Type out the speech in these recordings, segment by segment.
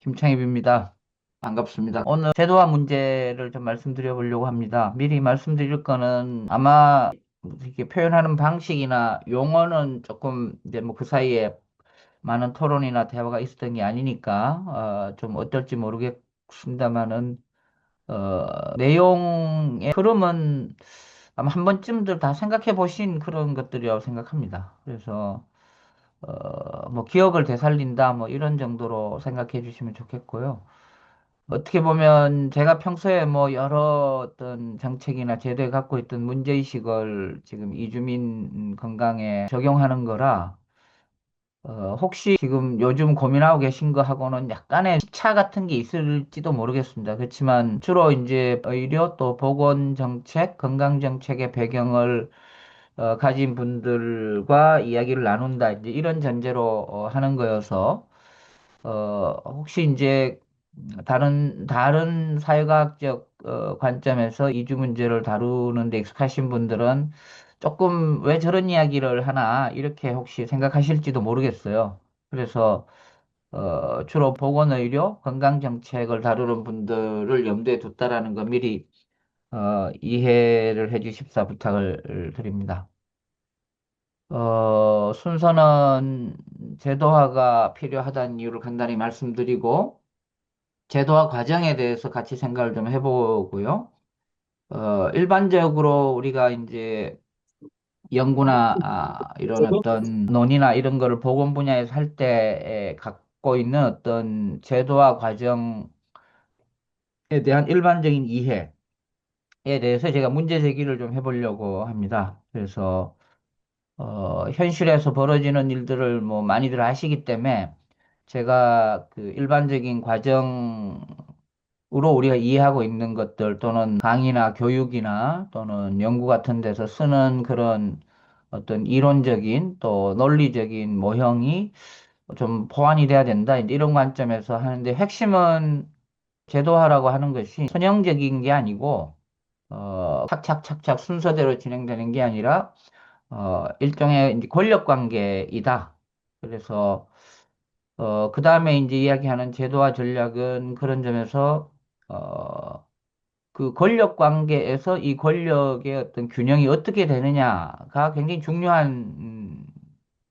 김창입입니다. 반갑습니다. 오늘 제도화 문제를 좀 말씀드려 보려고 합니다. 미리 말씀드릴 거는 아마 이렇게 표현하는 방식이나 용어는 조금 이제 뭐 그 사이에 많은 토론이나 대화가 있었던 게 아니니까 좀 어떨지 모르겠습니다만은 내용의 흐름은 아마 한 번쯤들 다 생각해 보신 그런 것들이라고 생각합니다. 그래서 뭐 기억을 되살린다 뭐 이런 정도로 생각해 주시면 좋겠고요. 어떻게 보면 제가 평소에 뭐 여러 어떤 정책이나 제도에 갖고 있던 문제의식을 지금 이주민 건강에 적용하는 거라, 혹시 지금 요즘 고민하고 계신 거하고는 약간의 차 같은 게 있을지도 모르겠습니다. 그렇지만 주로 이제 의료 또 보건 정책, 건강 정책의 배경을 가진 분들과 이야기를 나눈다. 이제 이런 전제로 하는 거여서, 혹시 이제 다른 사회과학적 관점에서 이주 문제를 다루는 데 익숙하신 분들은 조금 왜 저런 이야기를 하나 이렇게 혹시 생각하실지도 모르겠어요. 그래서 주로 보건의료, 건강정책을 다루는 분들을 염두에 뒀다라는 거 미리 이해를 해 주십사 부탁을 드립니다. 순서는 제도화가 필요하다는 이유를 간단히 말씀드리고, 제도화 과정에 대해서 같이 생각을 좀 해보고요. 일반적으로 우리가 이제 연구나 이런 어떤 논의나 이런 거를 보건 분야에서 할 때 갖고 있는 어떤 제도화 과정에 대한 일반적인 이해에 대해서 제가 문제 제기를 좀 해보려고 합니다. 그래서 현실에서 벌어지는 일들을 뭐 많이들 아시기 때문에 제가 그 일반적인 과정으로 우리가 이해하고 있는 것들 또는 강의나 교육이나 또는 연구 같은 데서 쓰는 그런 어떤 이론적인 또 논리적인 모형이 좀 보완이 돼야 된다. 이제 이런 관점에서 하는데 핵심은 제도화라고 하는 것이 선형적인 게 아니고 착착착착 순서대로 진행되는 게 아니라 일종의 이제 권력 관계이다. 그래서 그 다음에 이제 이야기하는 제도화 전략은 그런 점에서 어, 그 권력 관계에서 이 권력의 어떤 균형이 어떻게 되느냐가 굉장히 중요한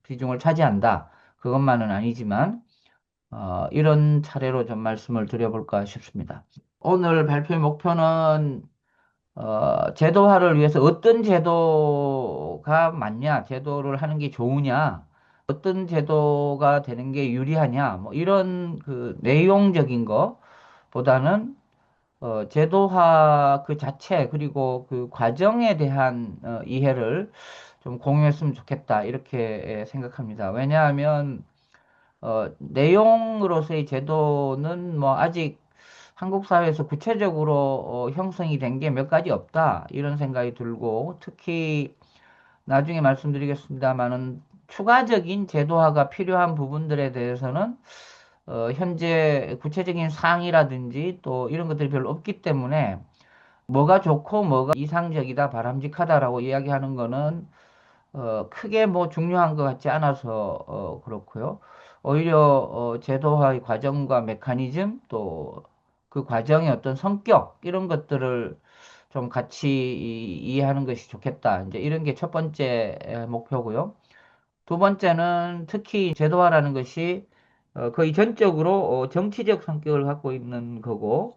비중을 차지한다. 그것만은 아니지만 이런 차례로 좀 말씀을 드려볼까 싶습니다. 오늘 발표의 목표는 제도화를 위해서 어떤 제도가 맞냐, 제도를 하는 게 좋으냐, 어떤 제도가 되는 게 유리하냐, 뭐 이런 그 내용적인 거보다는 제도화 그 자체 그리고 그 과정에 대한 이해를 좀 공유했으면 좋겠다 이렇게 생각합니다. 왜냐하면 내용으로서의 제도는 뭐 아직 한국 사회에서 구체적으로 형성이 된 게 몇 가지 없다 이런 생각이 들고 특히 나중에 말씀드리겠습니다만은 추가적인 제도화가 필요한 부분들에 대해서는 현재 구체적인 사항이라든지 또 이런 것들이 별로 없기 때문에 뭐가 좋고 뭐가 이상적이다 바람직하다라고 이야기하는 거는 크게 뭐 중요한 것 같지 않아서 그렇고요. 오히려 제도화의 과정과 메커니즘 또 그 과정의 어떤 성격 이런 것들을 좀 같이 이해하는 것이 좋겠다. 이제 이런 게 첫 번째 목표고요. 두 번째는 특히 제도화라는 것이 거의 전적으로 정치적 성격을 갖고 있는 거고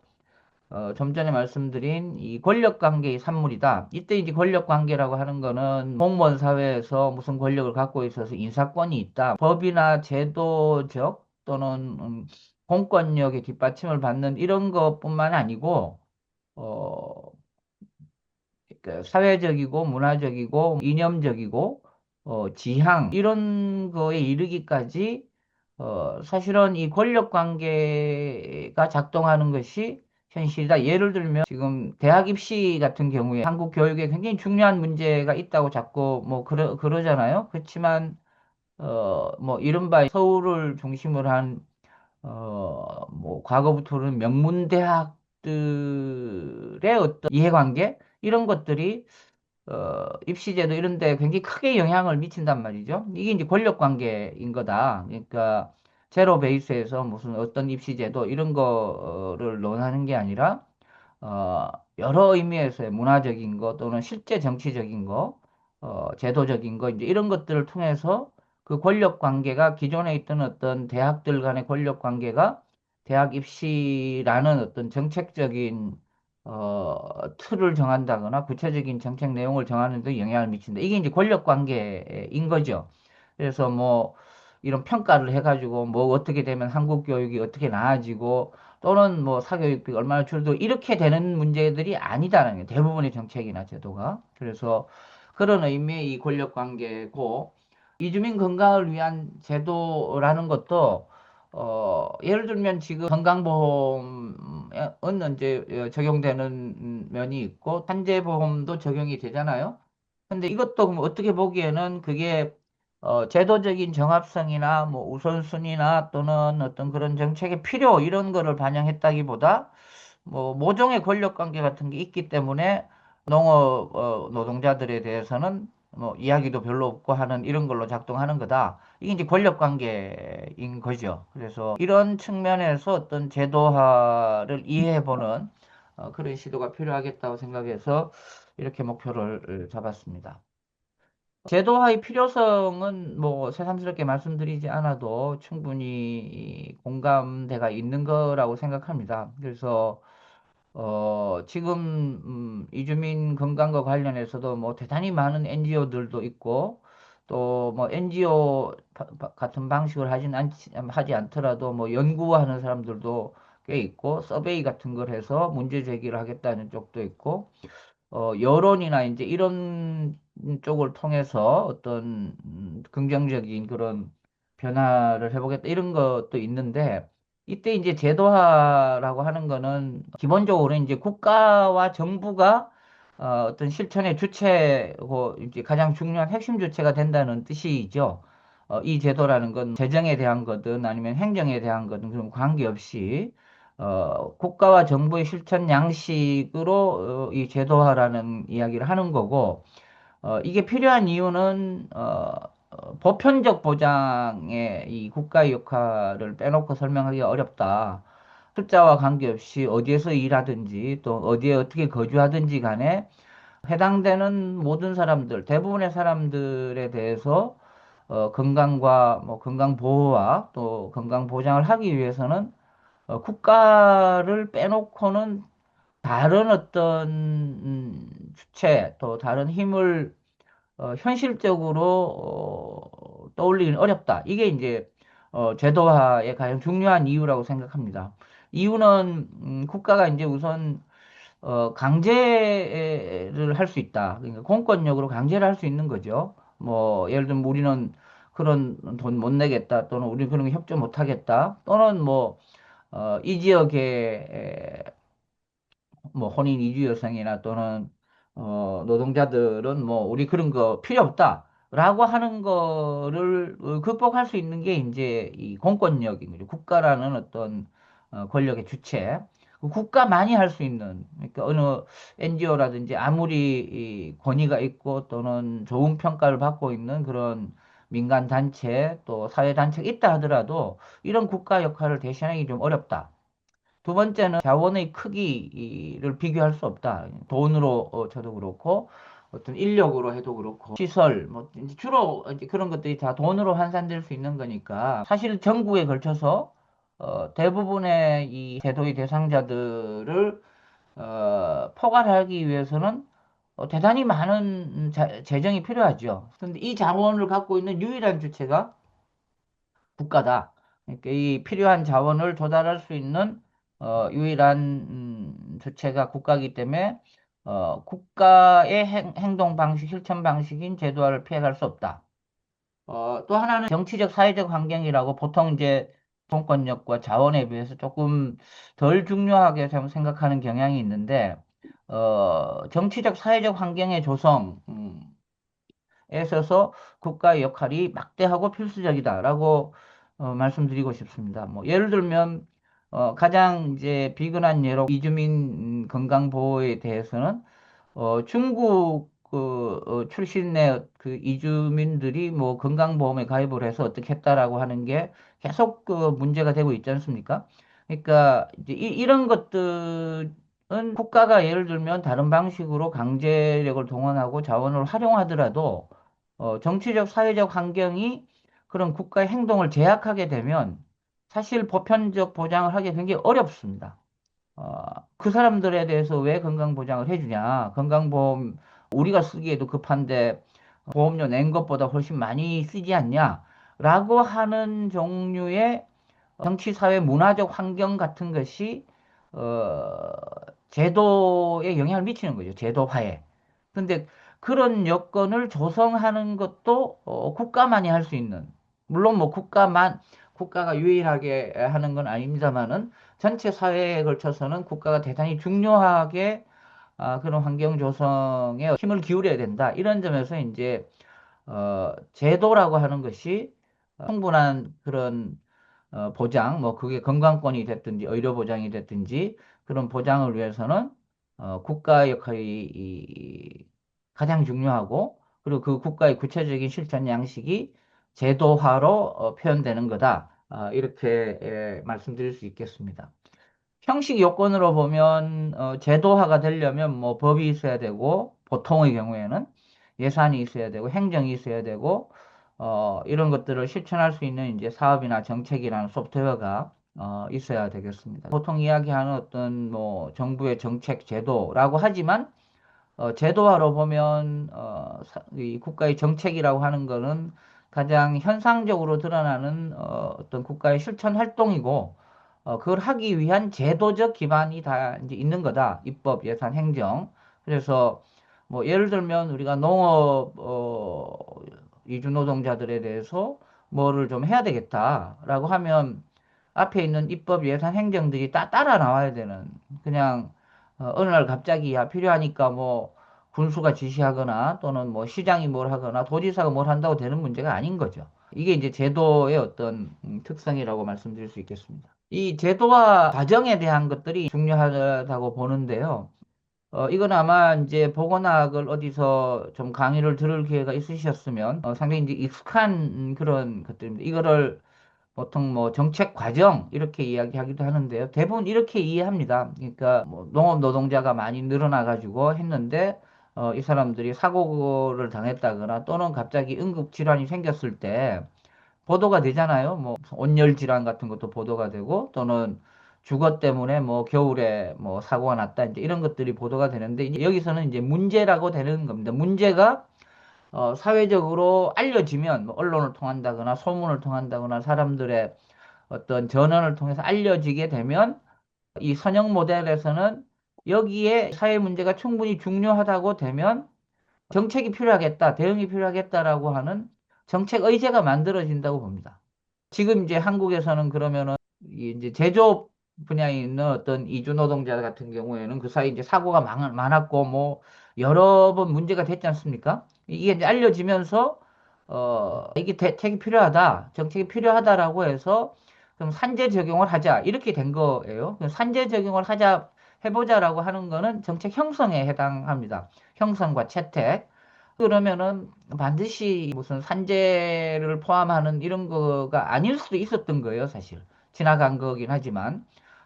좀 전에 말씀드린 이 권력 관계의 산물이다. 이때 이제 권력 관계라고 하는 거는 공무원 사회에서 무슨 권력을 갖고 있어서 인사권이 있다. 법이나 제도적 또는 공권력의 뒷받침을 받는 이런 것뿐만 아니고 어, 그 사회적이고 문화적이고 이념적이고 지향 이런 거에 이르기까지 사실은 이 권력 관계가 작동하는 것이 현실이다. 예를 들면 지금 대학 입시 같은 경우에 한국 교육에 굉장히 중요한 문제가 있다고 자꾸 뭐 그러잖아요. 그렇지만 뭐 이른바 서울을 중심으로 한 뭐 과거부터는 명문대학들의 어떤 이해관계 이런 것들이 입시제도 이런 데 굉장히 크게 영향을 미친단 말이죠. 이게 이제 권력 관계인 거다. 그러니까 제로 베이스에서 무슨 어떤 입시제도 이런 거를 논하는 게 아니라 어, 여러 의미에서의 문화적인 거 또는 실제 정치적인 거, 제도적인 거, 이제 이런 것들을 통해서 그 권력 관계가 기존에 있던 어떤 대학들 간의 권력 관계가 대학 입시라는 어떤 정책적인 틀을 정한다거나 구체적인 정책 내용을 정하는 데 영향을 미친다. 이게 이제 권력 관계인 거죠. 그래서 뭐 이런 평가를 해가지고 뭐 어떻게 되면 한국 교육이 어떻게 나아지고 또는 뭐 사교육비가 얼마나 줄도 이렇게 되는 문제들이 아니다라는 게 대부분의 정책이나 제도가. 그래서 그런 의미의 이 권력 관계고 이주민 건강을 위한 제도라는 것도 예를 들면 지금 건강보험은 이제 적용되는 면이 있고 산재보험도 적용이 되잖아요. 근데 이것도 뭐 어떻게 보기에는 그게 제도적인 정합성이나 뭐 우선순위나 또는 어떤 그런 정책의 필요 이런 거를 반영했다기보다 뭐 모종의 권력 관계 같은 게 있기 때문에 농업 노동자들에 대해서는 뭐 이야기도 별로 없고 하는 이런 걸로 작동하는 거다. 이게 이제 권력 관계인 거죠. 그래서 이런 측면에서 어떤 제도화를 이해해보는 그런 시도가 필요하겠다고 생각해서 이렇게 목표를 잡았습니다. 제도화의 필요성은 뭐 새삼스럽게 말씀드리지 않아도 충분히 공감대가 있는 거라고 생각합니다. 그래서 지금 이주민 건강과 관련해서도 뭐 대단히 많은 NGO들도 있고 또 뭐 NGO 같은 방식을 하지 않더라도 뭐 연구하는 사람들도 꽤 있고 서베이 같은 걸 해서 문제 제기를 하겠다는 쪽도 있고 여론이나 이제 이런 쪽을 통해서 어떤 긍정적인 그런 변화를 해보겠다 이런 것도 있는데 이때 이제 제도화라고 하는 거는 기본적으로 이제 국가와 정부가 어떤 실천의 주체고 이제 가장 중요한 핵심 주체가 된다는 뜻이죠. 이 제도라는 건 재정에 대한 거든 아니면 행정에 대한 거든 그런 관계없이 국가와 정부의 실천 양식으로 이 제도화라는 이야기를 하는 거고, 이게 필요한 이유는 보편적 보장의 이 국가의 역할을 빼놓고 설명하기가 어렵다. 숫자와 관계없이 어디에서 일하든지 또 어디에 어떻게 거주하든지 간에 해당되는 모든 사람들, 대부분의 사람들에 대해서 건강과 뭐 건강 보호와 또 건강 보장을 하기 위해서는 국가를 빼놓고는 다른 어떤 주체 또 다른 힘을 현실적으로 떠올리기는 어렵다. 이게 이제 제도화의 가장 중요한 이유라고 생각합니다. 이유는 국가가 이제 우선 강제를 할 수 있다. 그러니까 공권력으로 강제를 할 수 있는 거죠. 뭐 예를 들면 우리는 그런 돈 못 내겠다 또는 우리는 그런 거 협조 못 하겠다 또는 뭐 이 지역의 뭐 혼인 이주 여성이나 또는 노동자들은 뭐 우리 그런 거 필요 없다라고 하는 거를 극복할 수 있는 게 이제 이 공권력인 거죠. 국가라는 어떤 권력의 주체. 그 국가만이 할 수 있는 그러니까 어느 NGO라든지 아무리 이 권위가 있고 또는 좋은 평가를 받고 있는 그런 민간 단체 또 사회 단체가 있다 하더라도 이런 국가 역할을 대신하기 좀 어렵다. 두 번째는 자원의 크기를 비교할 수 없다. 돈으로 쳐도 그렇고 어떤 인력으로 해도 그렇고 시설 뭐 이제 주로 이제 그런 것들이 다 돈으로 환산될 수 있는 거니까 사실 전국에 걸쳐서 대부분의 이 제도의 대상자들을 포괄하기 위해서는 대단히 많은 재정이 필요하죠. 그런데 이 자원을 갖고 있는 유일한 주체가 국가다. 그러니까 이 필요한 자원을 조달할 수 있는 유일한 주체가 국가이기 때문에 국가의 행동 방식, 실천 방식인 제도화를 피해갈 수 없다. 또 하나는 정치적, 사회적 환경이라고 보통 이제 공권력과 자원에 비해서 조금 덜 중요하게 생각하는 경향이 있는데 정치적, 사회적 환경의 조성, 에 있어서 국가의 역할이 막대하고 필수적이다라고 말씀드리고 싶습니다. 뭐 예를 들면 가장 이제 비근한 예로 이주민 건강 보호에 대해서는 중국 출신의 그 이주민들이 뭐 건강보험에 가입을 해서 어떻게 했다라고 하는 게 계속 그 문제가 되고 있지 않습니까? 그러니까 이제 이런 것들은 국가가 예를 들면 다른 방식으로 강제력을 동원하고 자원을 활용하더라도 정치적, 사회적 환경이 그런 국가의 행동을 제약하게 되면 사실 보편적 보장을 하기 굉장히 어렵습니다. 어, 그 사람들에 대해서 왜 건강보장을 해주냐? 건강보험 우리가 쓰기에도 급한데 보험료 낸 것보다 훨씬 많이 쓰지 않냐? 라고 하는 종류의 정치, 사회, 문화적 환경 같은 것이 어, 제도에 영향을 미치는 거죠. 제도화에. 근데 그런 여건을 조성하는 것도 국가만이 할 수 있는, 물론 뭐 국가가 유일하게 하는 건 아닙니다만은 전체 사회에 걸쳐서는 국가가 대단히 중요하게 그런 환경 조성에 힘을 기울여야 된다. 이런 점에서 이제 제도라고 하는 것이 충분한 그런 보장, 뭐 그게 건강권이 됐든지 의료 보장이 됐든지 그런 보장을 위해서는 국가의 역할이 가장 중요하고 그리고 그 국가의 구체적인 실천 양식이 제도화로 표현되는 거다. 이렇게 말씀드릴 수 있겠습니다. 형식 요건으로 보면 제도화가 되려면 뭐 법이 있어야 되고 보통의 경우에는 예산이 있어야 되고 행정이 있어야 되고 이런 것들을 실천할 수 있는 이제 사업이나 정책이라는 소프트웨어가 있어야 되겠습니다. 보통 이야기하는 어떤 뭐 정부의 정책 제도라고 하지만 제도화로 보면 이 국가의 정책이라고 하는 거는 가장 현상적으로 드러나는 어떤 국가의 실천 활동이고 그걸 하기 위한 제도적 기반이 다 이제 있는 거다. 입법, 예산, 행정. 그래서 뭐 예를 들면 우리가 농업 이주 노동자들에 대해서 뭐를 좀 해야 되겠다라고 하면 앞에 있는 입법, 예산, 행정들이 따라 나와야 되는 그냥 어느 날 갑자기 야 필요하니까 뭐 군수가 지시하거나 또는 뭐 시장이 뭘 하거나 도지사가 뭘 한다고 되는 문제가 아닌 거죠. 이게 이제 제도의 어떤 특성이라고 말씀드릴 수 있겠습니다. 이 제도화 과정에 대한 것들이 중요하다고 보는데요. 이건 아마 이제 보건학을 어디서 좀 강의를 들을 기회가 있으셨으면 상당히 이제 익숙한 그런 것들입니다. 이거를 보통 뭐 정책 과정 이렇게 이야기하기도 하는데요. 대부분 이렇게 이해합니다. 그러니까 뭐 농업 노동자가 많이 늘어나 가지고 했는데 이 사람들이 사고를 당했다거나 또는 갑자기 응급 질환이 생겼을 때 보도가 되잖아요. 뭐 온열 질환 같은 것도 보도가 되고 또는 주거 때문에 뭐 겨울에 뭐 사고가 났다 이제 이런 것들이 보도가 되는데 이제 여기서는 이제 문제라고 되는 겁니다. 문제가 사회적으로 알려지면 뭐 언론을 통한다거나 소문을 통한다거나 사람들의 어떤 전언을 통해서 알려지게 되면 이 선형 모델에서는 여기에 사회 문제가 충분히 중요하다고 되면 정책이 필요하겠다, 대응이 필요하겠다라고 하는 정책 의제가 만들어진다고 봅니다. 지금 이제 한국에서는 그러면은 이제 제조업 분야에 있는 어떤 이주 노동자 같은 경우에는 그 사이 이제 사고가 많았고 뭐 여러 번 문제가 됐지 않습니까? 이게 이제 알려지면서 이게 대책이 필요하다, 정책이 필요하다라고 해서 그럼 산재 적용을 하자 이렇게 된 거예요. 그럼 산재 적용을 하자 해보자라고 하는 거는 정책 형성에 해당합니다. 형성과 채택. 그러면은 반드시 무슨 산재를 포함하는 이런 거가 아닐 수도 있었던 거예요, 사실. 지나간 거긴 하지만.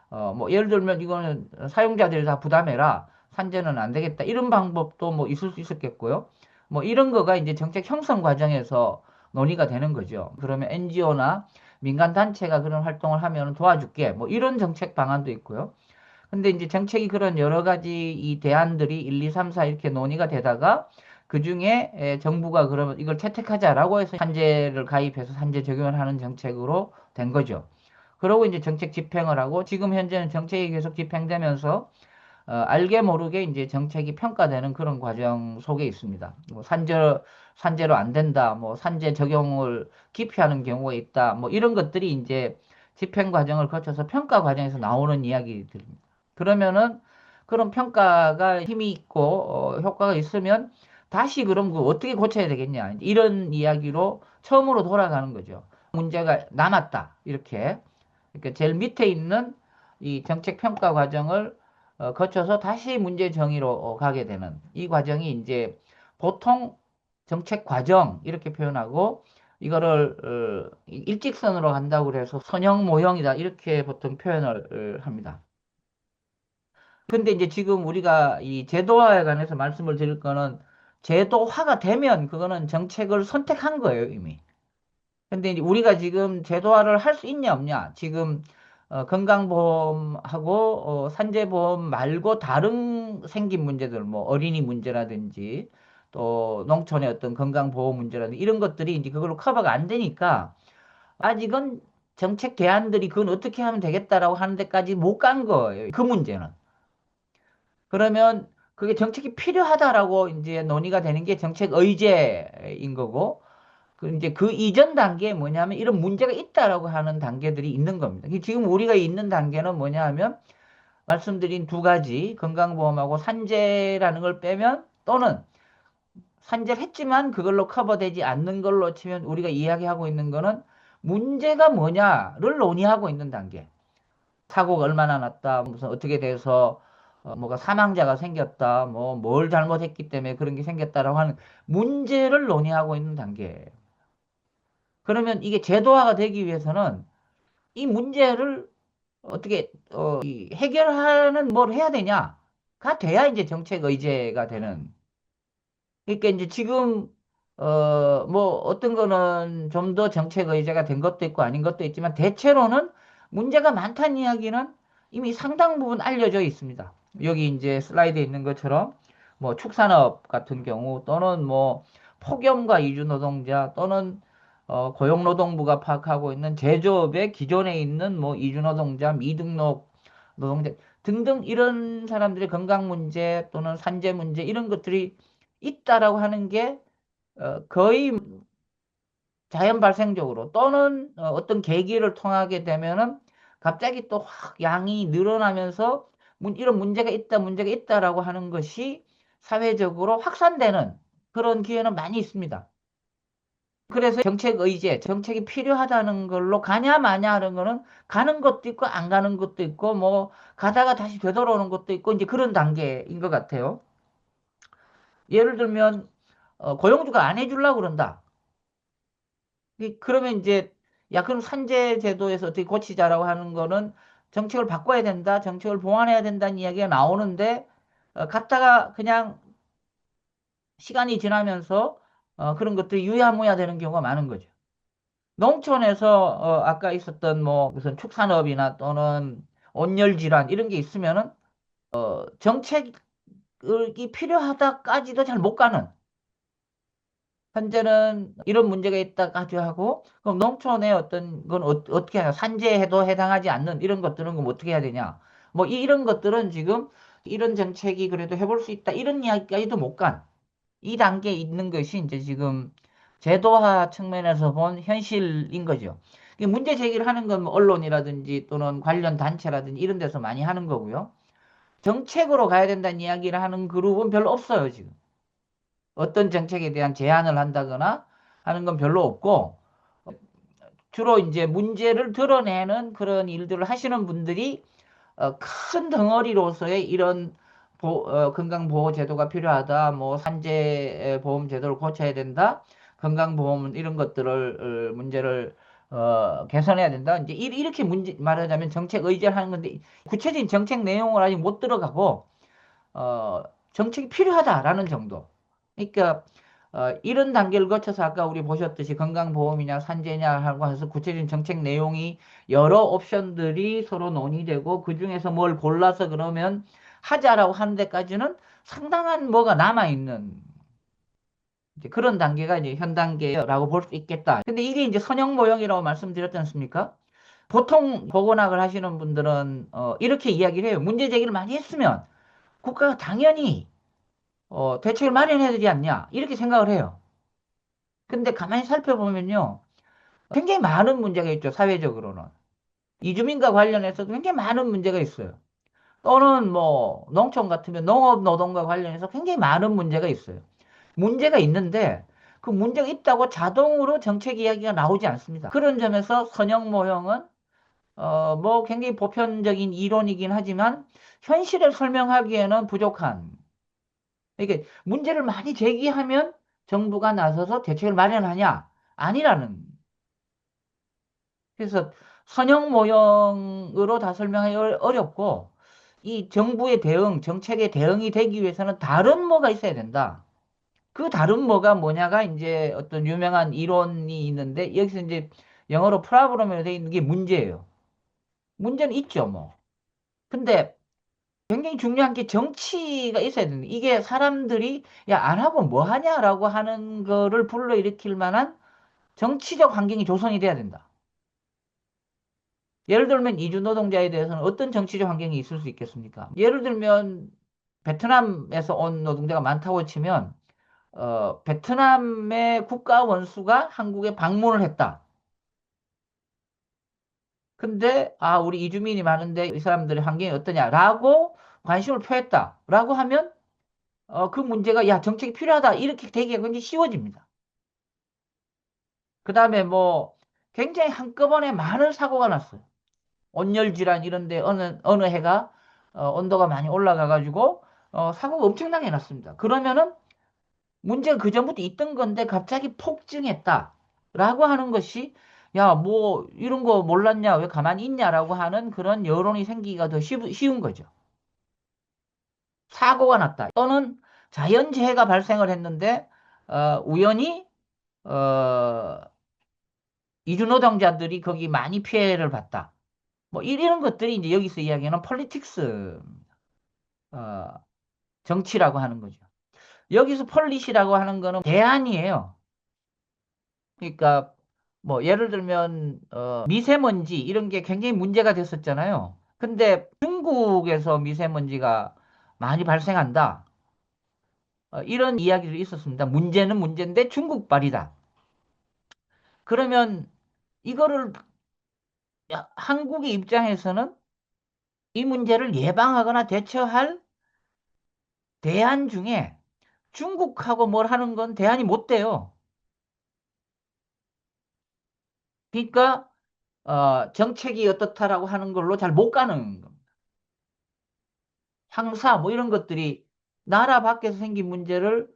뭐 예를 들면 이거는 사용자들이 다 부담해라. 산재는 안 되겠다. 이런 방법도 뭐 있을 수 있었겠고요. 뭐 이런 거가 이제 정책 형성 과정에서 논의가 되는 거죠. 그러면 NGO나 민간 단체가 그런 활동을 하면 도와줄게. 뭐 이런 정책 방안도 있고요. 근데 이제 정책이 그런 여러 가지 이 대안들이 1, 2, 3, 4 이렇게 논의가 되다가 그중에 정부가 그러면 이걸 채택하자라고 해서 산재를 가입해서 산재 적용을 하는 정책으로 된 거죠. 그러고 이제 정책 집행을 하고 지금 현재는 정책이 계속 집행되면서 알게 모르게 이제 정책이 평가되는 그런 과정 속에 있습니다. 뭐 산재로 안 된다, 뭐 산재 적용을 기피하는 경우가 있다, 뭐 이런 것들이 이제 집행 과정을 거쳐서 평가 과정에서 나오는 이야기들입니다. 그러면은 그런 평가가 힘이 있고 효과가 있으면 다시 그럼 그 어떻게 고쳐야 되겠냐 이런 이야기로 처음으로 돌아가는 거죠. 문제가 남았다 이렇게 그러니까 제일 밑에 있는 이 정책 평가 과정을 거쳐서 다시 문제 정의로 가게 되는 이 과정이 이제 보통 정책 과정 이렇게 표현하고 이거를 일직선으로 간다고 그래서 선형 모형이다 이렇게 보통 표현을 합니다. 근데 이제 지금 우리가 이 제도화에 관해서 말씀을 드릴 거는 제도화가 되면 그거는 정책을 선택한 거예요, 이미. 근데 이제 우리가 지금 제도화를 할 수 있냐 없냐? 지금 건강보험하고 산재보험 말고 다른 생긴 문제들, 뭐 어린이 문제라든지 또 농촌의 어떤 건강보호 문제라든지 이런 것들이 이제 그걸로 커버가 안 되니까 아직은 정책 대안들이 그건 어떻게 하면 되겠다라고 하는 데까지 못 간 거예요. 그 문제는. 그러면 그게 정책이 필요하다라고 이제 논의가 되는 게 정책 의제인 거고 그 이제 그 이전 단계에 뭐냐면 이런 문제가 있다라고 하는 단계들이 있는 겁니다. 지금 우리가 있는 단계는 뭐냐 하면 말씀드린 두 가지 건강보험하고 산재라는 걸 빼면 또는 산재를 했지만 그걸로 커버되지 않는 걸로 치면 우리가 이야기하고 있는 거는 문제가 뭐냐를 논의하고 있는 단계. 사고가 얼마나 났다, 무슨 어떻게 돼서 뭐가 사망자가 생겼다, 뭐 뭘 잘못했기 때문에 그런 게 생겼다라고 하는 문제를 논의하고 있는 단계예요. 그러면 이게 제도화가 되기 위해서는 이 문제를 어떻게 이 해결하는 뭘 해야 되냐가 돼야 이제 정책 의제가 되는. 그러니까 이제 지금 뭐 어떤 거는 좀 더 정책 의제가 된 것도 있고 아닌 것도 있지만 대체로는 문제가 많다는 이야기는 이미 상당 부분 알려져 있습니다. 여기 이제 슬라이드에 있는 것처럼 뭐 축산업 같은 경우 또는 뭐 폭염과 이주 노동자 또는 고용노동부가 파악하고 있는 제조업의 기존에 있는 뭐 이주 노동자, 미등록 노동자 등등 이런 사람들의 건강 문제 또는 산재 문제 이런 것들이 있다라고 하는 게 거의 자연 발생적으로 또는 어떤 계기를 통하게 되면은 갑자기 또 확 양이 늘어나면서 이런 문제가 있다라고 하는 것이 사회적으로 확산되는 그런 기회는 많이 있습니다. 그래서 정책 의제, 정책이 필요하다는 걸로 가냐 마냐 하는 거는 가는 것도 있고 안 가는 것도 있고 뭐 가다가 다시 되돌아오는 것도 있고 이제 그런 단계인 것 같아요. 예를 들면 고용주가 안 해주려고 그런다. 그러면 이제 야 그럼 산재 제도에서 어떻게 고치자라고 하는 거는 정책을 바꿔야 된다, 정책을 보완해야 된다는 이야기가 나오는데 갔다가 그냥 시간이 지나면서 그런 것들이 유야무야 되는 경우가 많은 거죠. 농촌에서 아까 있었던 뭐 무슨 축산업이나 또는 온열 질환 이런 게 있으면은 정책이 필요하다까지도 잘 못 가는 현재는 이런 문제가 있다까지 하고 그럼 농촌의 어떤 건 떻게 하냐 산재에도 해당하지 않는 이런 것들은 그럼 어떻게 해야 되냐 뭐 이런 것들은 지금 이런 정책이 그래도 해볼 수 있다 이런 이야기까지도 못 간 이 단계에 있는 것이 이제 지금 제도화 측면에서 본 현실인 거죠. 문제 제기를 하는 건뭐 언론이라든지 또는 관련 단체라든지 이런 데서 많이 하는 거고요. 정책으로 가야 된다는 이야기를 하는 그룹은 별로 없어요, 지금. 어떤 정책에 대한 제안을 한다거나 하는 건 별로 없고, 주로 이제 문제를 드러내는 그런 일들을 하시는 분들이 큰 덩어리로서의 이런 건강보호제도가 필요하다, 뭐 산재보험제도를 고쳐야 된다, 건강보험 이런 것들을 문제를 개선해야 된다. 이제 이렇게 문제 말하자면 정책 의제를 하는 건데 구체적인 정책 내용을 아직 못 들어가고 어, 정책이 필요하다라는 정도. 그러니까 이런 단계를 거쳐서 아까 우리 보셨듯이 건강보험이냐 산재냐 하고 해서 구체적인 정책 내용이 여러 옵션들이 서로 논의되고 그중에서 뭘 골라서 그러면 하자라고 하는 데까지는 상당한 뭐가 남아있는 이제 그런 단계가 이제 현 단계라고 볼 수 있겠다. 근데 이게 이제 선형 모형이라고 말씀드렸지 않습니까? 보통 보건학을 하시는 분들은 이렇게 이야기를 해요. 문제 제기를 많이 했으면 국가가 당연히 대책을 마련해야 되지 않냐 이렇게 생각을 해요. 근데 가만히 살펴보면요. 굉장히 많은 문제가 있죠. 사회적으로는. 이주민과 관련해서도 굉장히 많은 문제가 있어요. 또는 뭐 농촌 같으면 농업 노동과 관련해서 굉장히 많은 문제가 있어요. 문제가 있는데 그 문제가 있다고 자동으로 정책 이야기가 나오지 않습니다. 그런 점에서 선형 모형은 뭐 굉장히 보편적인 이론이긴 하지만 현실을 설명하기에는 부족한 이게 문제를 많이 제기하면 정부가 나서서 대책을 마련하냐? 아니라는. 그래서 선형 모형으로 다 설명하기 어렵고, 이 정부의 대응, 정책의 대응이 되기 위해서는 다른 뭐가 있어야 된다. 그 다른 뭐가 뭐냐가 이제 어떤 유명한 이론이 있는데, 여기서 이제 영어로 프라브럼으로 되어 있는 게 문제예요. 문제는 있죠, 뭐. 근데 굉장히 중요한 게 정치가 있어야 되는데, 이게 사람들이 야, 안 하고 뭐 하냐라고 하는 거를 불러일으킬 만한 정치적 환경이 조성이 돼야 된다. 예를 들면 이주 노동자에 대해서는 어떤 정치적 환경이 있을 수 있겠습니까? 예를 들면 베트남에서 온 노동자가 많다고 치면 베트남의 국가 원수가 한국에 방문을 했다. 근데 우리 이주민이 많은데 이 사람들의 환경이 어떠냐라고 관심을 표했다라고 하면 그 문제가 야 정책이 필요하다 이렇게 되기가 굉장히 쉬워집니다. 그 다음에 뭐 굉장히 한꺼번에 많은 사고가 났어요. 온열 질환 이런데 어느 해가 온도가 많이 올라가 가지고 사고가 엄청나게 났습니다. 그러면은 문제가 그전부터 있던 건데 갑자기 폭증했다라고 하는 것이 야 뭐 이런 거 몰랐냐 왜 가만히 있냐라고 하는 그런 여론이 생기기가 더 쉬운 거죠. 사고가 났다 또는 자연재해가 발생을 했는데 우연히 어, 이주노동자들이 거기 많이 피해를 봤다. 뭐 이런 것들이 이제 여기서 이야기하는 폴리틱스 어, 정치라고 하는 거죠. 여기서 폴리시라고 하는 거는 대안이에요. 그러니까 뭐 예를 들면 미세먼지 이런 게 굉장히 문제가 됐었잖아요. 근데 중국에서 미세먼지가 많이 발생한다. 이런 이야기도 있었습니다. 문제는 문제인데 중국발이다. 그러면 이거를 한국의 입장에서는 이 문제를 예방하거나 대처할 대안 중에 중국하고 뭘 하는 건 대안이 못 돼요. 그러니까 정책이 어떻다라고 하는 걸로 잘 못 가는 겁니다. 향사 뭐 이런 것들이 나라 밖에서 생긴 문제를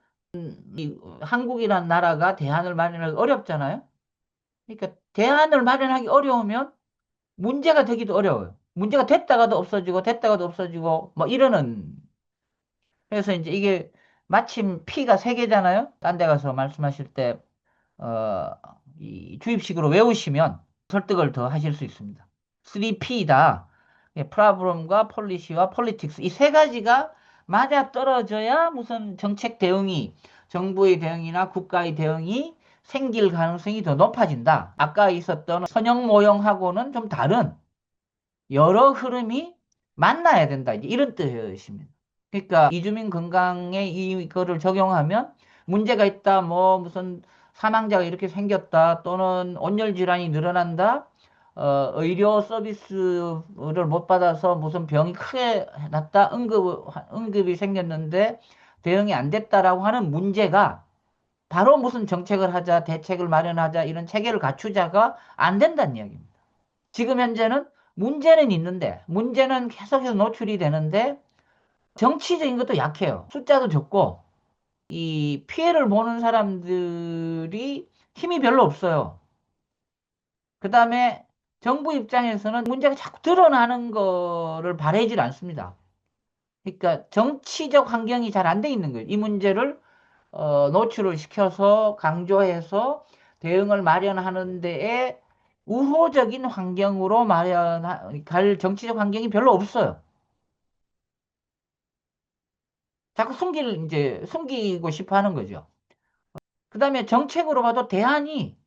한국이란 나라가 대안을 마련하기 어렵잖아요. 그러니까 대안을 마련하기 어려우면 문제가 되기도 어려워요. 문제가 됐다가도 없어지고 됐다가도 없어지고 뭐 이러는. 그래서 이제 이게 마침 P가 세 개잖아요. 딴 데 가서 말씀하실 때 어, 이 주입식으로 외우시면 설득을 더 하실 수 있습니다. 3P다. 프라브럼과 폴리시와 폴리틱스 이 세 가지가 맞아 떨어져야 무슨 정책 대응이 정부의 대응이나 국가의 대응이 생길 가능성이 더 높아진다. 아까 있었던 선형 모형하고는 좀 다른 여러 흐름이 만나야 된다. 이제 이런 뜻입니다. 그러니까 이주민 건강에 이거를 적용하면 문제가 있다. 뭐 무슨 사망자가 이렇게 생겼다. 또는 온열 질환이 늘어난다. 의료 서비스를 못 받아서 무슨 병이 크게 났다. 응급이 생겼는데 대응이 안 됐다라고 하는 문제가 바로 무슨 정책을 하자, 대책을 마련하자, 이런 체계를 갖추자가 안 된다는 이야기입니다. 지금 현재는 문제는 있는데, 문제는 계속해서 노출이 되는데, 정치적인 것도 약해요. 숫자도 적고, 이 피해를 보는 사람들이 힘이 별로 없어요. 그 다음에 정부 입장에서는 문제가 자꾸 드러나는 거를 바라질 않습니다. 그러니까 정치적 환경이 잘 안 돼 있는 거예요. 이 문제를 노출을 시켜서 강조해서 대응을 마련하는 데에 우호적인 환경으로 갈 정치적 환경이 별로 없어요. 자꾸 이제 숨기고 싶어 하는 거죠. 그 다음에 정책으로 봐도 대안이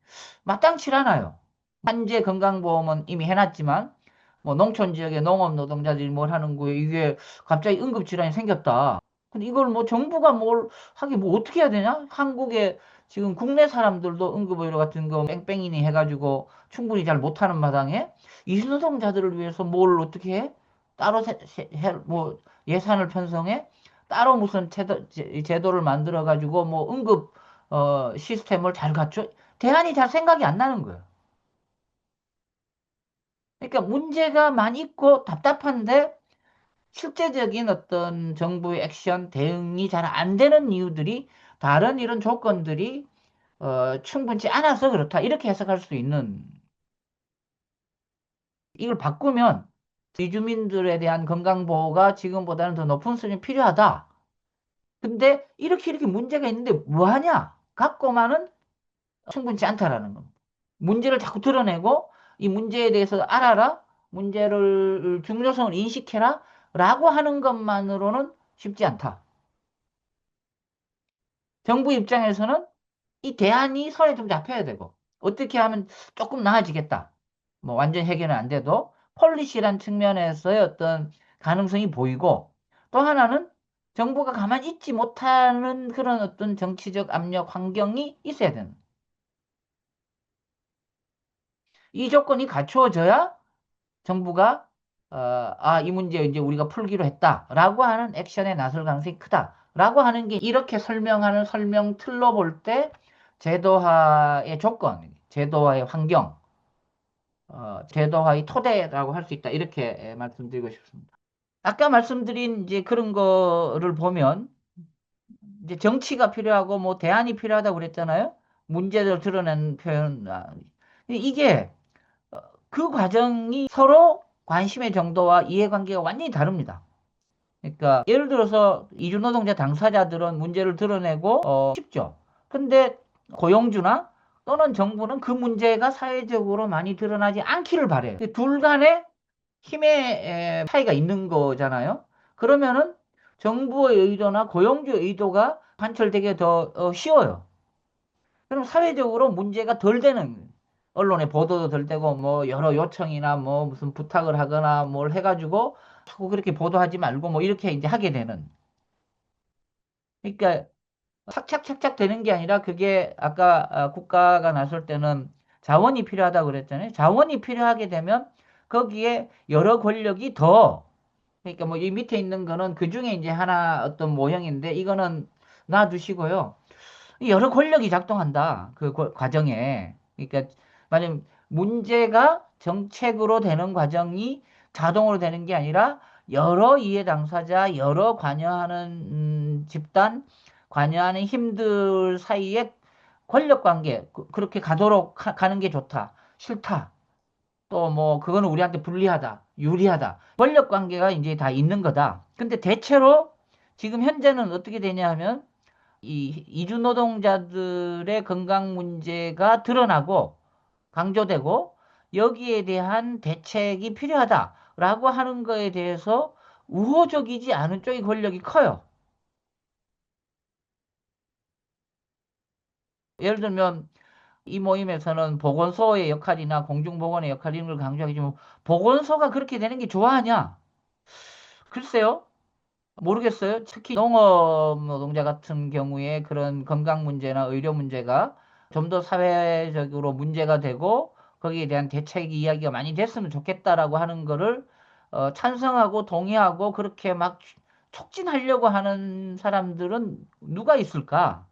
마땅치 않아요. 한제 건강보험은 이미 해놨지만, 뭐 농촌 지역의 농업 노동자들이 뭘 하는 거예요. 이게 갑자기 응급질환이 생겼다. 근데 이걸 뭐 정부가 뭘 하기 뭐 어떻게 해야 되냐? 한국에 지금 국내 사람들도 응급의료 같은 거 뺑뺑이니 해가지고 충분히 잘 못하는 마당에 이주노동자들을 위해서 뭘 어떻게 해? 따로 뭐 예산을 편성해? 따로 무슨 제도를 만들어가지고 뭐 응급 시스템을 잘 갖춰? 대안이 잘 생각이 안 나는 거예요. 그러니까 문제가 많이 있고 답답한데 실제적인 어떤 정부의 액션, 대응이 잘 안 되는 이유들이 다른 이런 조건들이 충분치 않아서 그렇다. 이렇게 해석할 수 있는, 이걸 바꾸면 이주민들에 대한 건강보호가 지금보다는 더 높은 수준이 필요하다. 근데 이렇게 문제가 있는데 뭐 하냐? 갖고만은 충분치 않다라는 겁니다. 문제를 자꾸 드러내고 이 문제에 대해서 알아라. 문제를 중요성을 인식해라. 라고 하는 것만으로는 쉽지 않다. 정부 입장에서는 이 대안이 손에 좀 잡혀야 되고 어떻게 하면 조금 나아지겠다. 뭐 완전 해결은 안 돼도 폴리시란 측면에서의 어떤 가능성이 보이고 또 하나는 정부가 가만히 있지 못하는 그런 어떤 정치적 압력 환경이 있어야 되는. 이 조건이 갖추어져야 정부가 이 문제 이제 우리가 풀기로 했다라고 하는 액션에 나설 가능성이 크다라고 하는 게 이렇게 설명하는 설명 틀로 볼 때 제도화의 조건, 제도화의 환경, 제도화의 토대라고 할 수 있다. 이렇게 말씀드리고 싶습니다. 아까 말씀드린 이제 그런 거를 보면 이제 정치가 필요하고 뭐 대안이 필요하다고 그랬잖아요. 문제를 드러낸 표현. 이게 그 과정이 서로 관심의 정도와 이해관계가 완전히 다릅니다. 그러니까 예를 들어서 이주노동자 당사자들은 문제를 드러내고 쉽죠. 근데 고용주나 또는 정부는 그 문제가 사회적으로 많이 드러나지 않기를 바래요. 둘 간에 힘의 차이가 있는 거잖아요. 그러면은 정부의 의도나 고용주의 의도가 관철되게 더 쉬워요. 그럼 사회적으로 문제가 덜 되는 언론의 보도도 덜 되고 뭐 여러 요청이나 뭐 무슨 부탁을 하거나 뭘 해가지고 자꾸 그렇게 보도하지 말고 뭐 이렇게 이제 하게 되는. 그러니까 착착착착 되는 게 아니라 그게 아까 국가가 나설 때는 자원이 필요하다고 그랬잖아요. 자원이 필요하게 되면 거기에 여러 권력이 더 그러니까 뭐 이 밑에 있는 거는 그 중에 이제 하나 어떤 모형인데 이거는 놔두시고요. 여러 권력이 작동한다. 그 과정에. 그러니까 만약 문제가 정책으로 되는 과정이 자동으로 되는 게 아니라 여러 이해 당사자, 여러 관여하는 집단, 관여하는 힘들 사이에 권력 관계 그렇게 가도록 가는 게 좋다. 싫다. 또 뭐 그거는 우리한테 불리하다. 유리하다. 권력 관계가 이제 다 있는 거다. 근데 대체로 지금 현재는 어떻게 되냐 하면 이 이주 노동자들의 건강 문제가 드러나고 강조되고 여기에 대한 대책이 필요하다라고 하는 거에 대해서 우호적이지 않은 쪽의 권력이 커요. 예를 들면 이 모임에서는 보건소의 역할이나 공중보건의 역할 이런 걸 강조하겠지만 보건소가 그렇게 되는 게 좋아하냐? 글쎄요. 모르겠어요. 특히 농업 노동자 같은 경우에 그런 건강 문제나 의료 문제가 좀 더 사회적으로 문제가 되고 거기에 대한 대책 이야기가 많이 됐으면 좋겠다라고 하는 거를 찬성하고 동의하고 그렇게 막 촉진하려고 하는 사람들은 누가 있을까?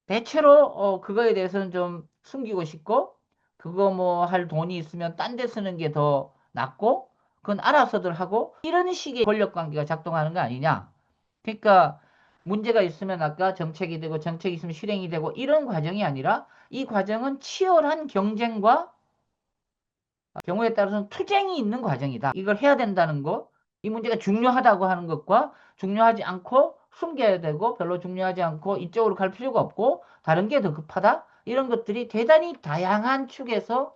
대체로 그거에 대해서는 좀 숨기고 싶고 그거 뭐 할 돈이 있으면 딴 데 쓰는 게 더 낫고 그건 알아서들 하고 이런 식의 권력 관계가 작동하는 거 아니냐. 그러니까 문제가 있으면 아까 정책이 되고 정책이 있으면 실행이 되고 이런 과정이 아니라 이 과정은 치열한 경쟁과 경우에 따라서는 투쟁이 있는 과정이다. 이걸 해야 된다는 거, 이 문제가 중요하다고 하는 것과 중요하지 않고 숨겨야 되고 별로 중요하지 않고 이쪽으로 갈 필요가 없고 다른 게 더 급하다. 이런 것들이 대단히 다양한 축에서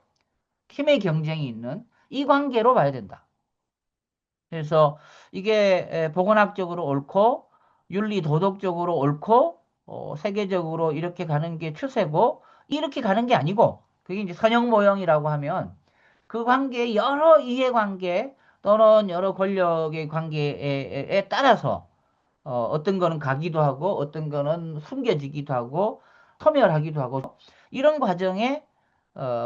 힘의 경쟁이 있는 이 관계로 봐야 된다. 그래서 이게 보건학적으로 옳고 윤리 도덕적으로 옳고 세계적으로 이렇게 가는 게 추세고 이렇게 가는 게 아니고 그게 이제 선형 모형이라고 하면 그 관계의 여러 이해관계 또는 여러 권력의 관계에 따라서 어떤 거는 가기도 하고 어떤 거는 숨겨지기도 하고 소멸하기도 하고 이런 과정에